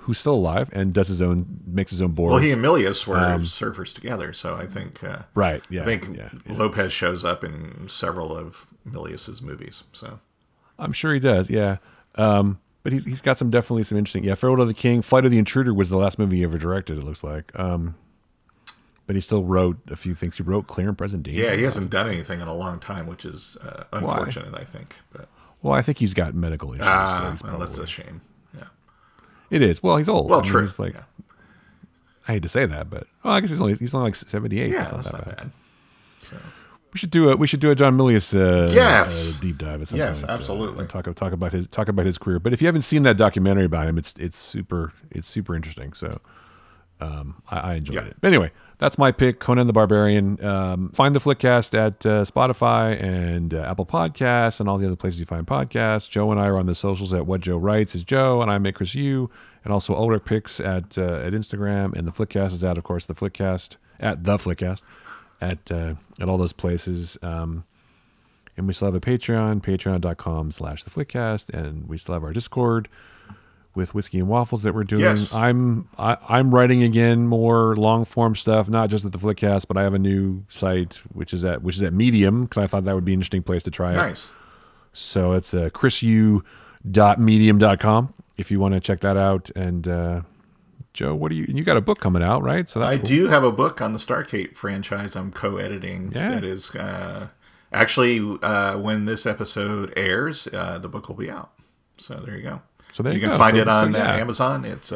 who's still alive and makes his own boards. Well, he and Milius were surfers together, so I think. Right. Yeah. I think Lopez shows up in several of Milius's movies. So. I'm sure he does. Yeah. But he's got definitely some interesting. Yeah, Farewell to the King, Flight of the Intruder was the last movie he ever directed. It looks like. But he still wrote a few things. He wrote Clear and Present Danger. Yeah, he hasn't done anything in a long time, which is unfortunate, I think. But. Well, I think he's got medical issues. Well, that's a shame. Yeah, it is. Well, he's old. Well, true. He's like, I hate to say that, but I guess he's only like 78. Yeah, that's not bad. So. We should do a John Milius deep dive at some point. Yes, absolutely. And talk about his career. But if you haven't seen that documentary about him, it's super interesting. So I enjoyed it. But anyway, that's my pick, Conan the Barbarian. Find the Flickcast at Spotify and Apple Podcasts and all the other places you find podcasts. Joe and I are on the socials at What Joe Writes is Joe, and I'm at Chris Yu, and also Ulrich Picks at Instagram, and the Flickcast is at, of course, the Flickcast at the Flickcast at all those places. And we still have a patreon.com/theflickcast, and we still have our Discord with Whiskey and Waffles that we're doing. Yes. I'm writing again more long form stuff, not just at the Flickcast, but I have a new site which is at Medium, because I thought that would be an interesting place to try it. Nice. So it's chrisu.medium.com if you want to check that out. And Joe, you got a book coming out, right? So that's I do have a book on the Stargate franchise I'm co-editing. Yeah. That is actually when this episode airs, the book will be out. So there you go. So there you can find it on Amazon. It's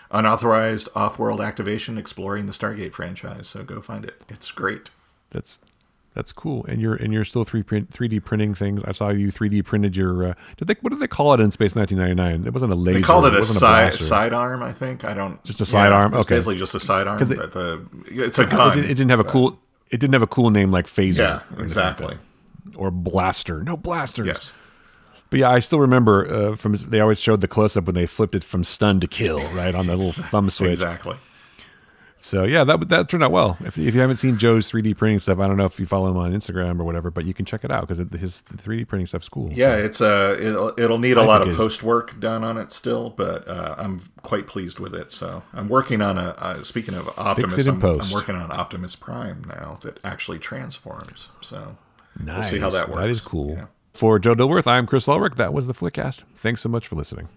Unauthorized Off-World Activation Exploring the Stargate Franchise. So go find it. It's great. That's cool. And you're still 3D printing things. I saw you 3D printed your. What did they call it in Space 1999? It wasn't a laser. They called it a sidearm. I think. I don't. Just a sidearm. Okay. Basically just a sidearm. It's a gun. It didn't have a cool. It didn't have a cool name like phaser. Yeah, exactly. Or blaster. No blasters. Yes. But yeah, I still remember they always showed the close up when they flipped it from stun to kill, right on the little thumb switch. Exactly. So yeah, that turned out well. If you haven't seen Joe's 3D printing stuff, I don't know if you follow him on Instagram or whatever, but you can check it out because his 3D printing stuff's cool. Yeah, so. It'll need a lot of post work done on it still, but I'm quite pleased with it. So I'm working on speaking of Optimus, I'm working on Optimus Prime now that actually transforms. So nice. We'll see how that works. That is cool. Yeah. For Joe Dilworth, I'm Chris Ulrich. That was the Flickcast. Thanks so much for listening.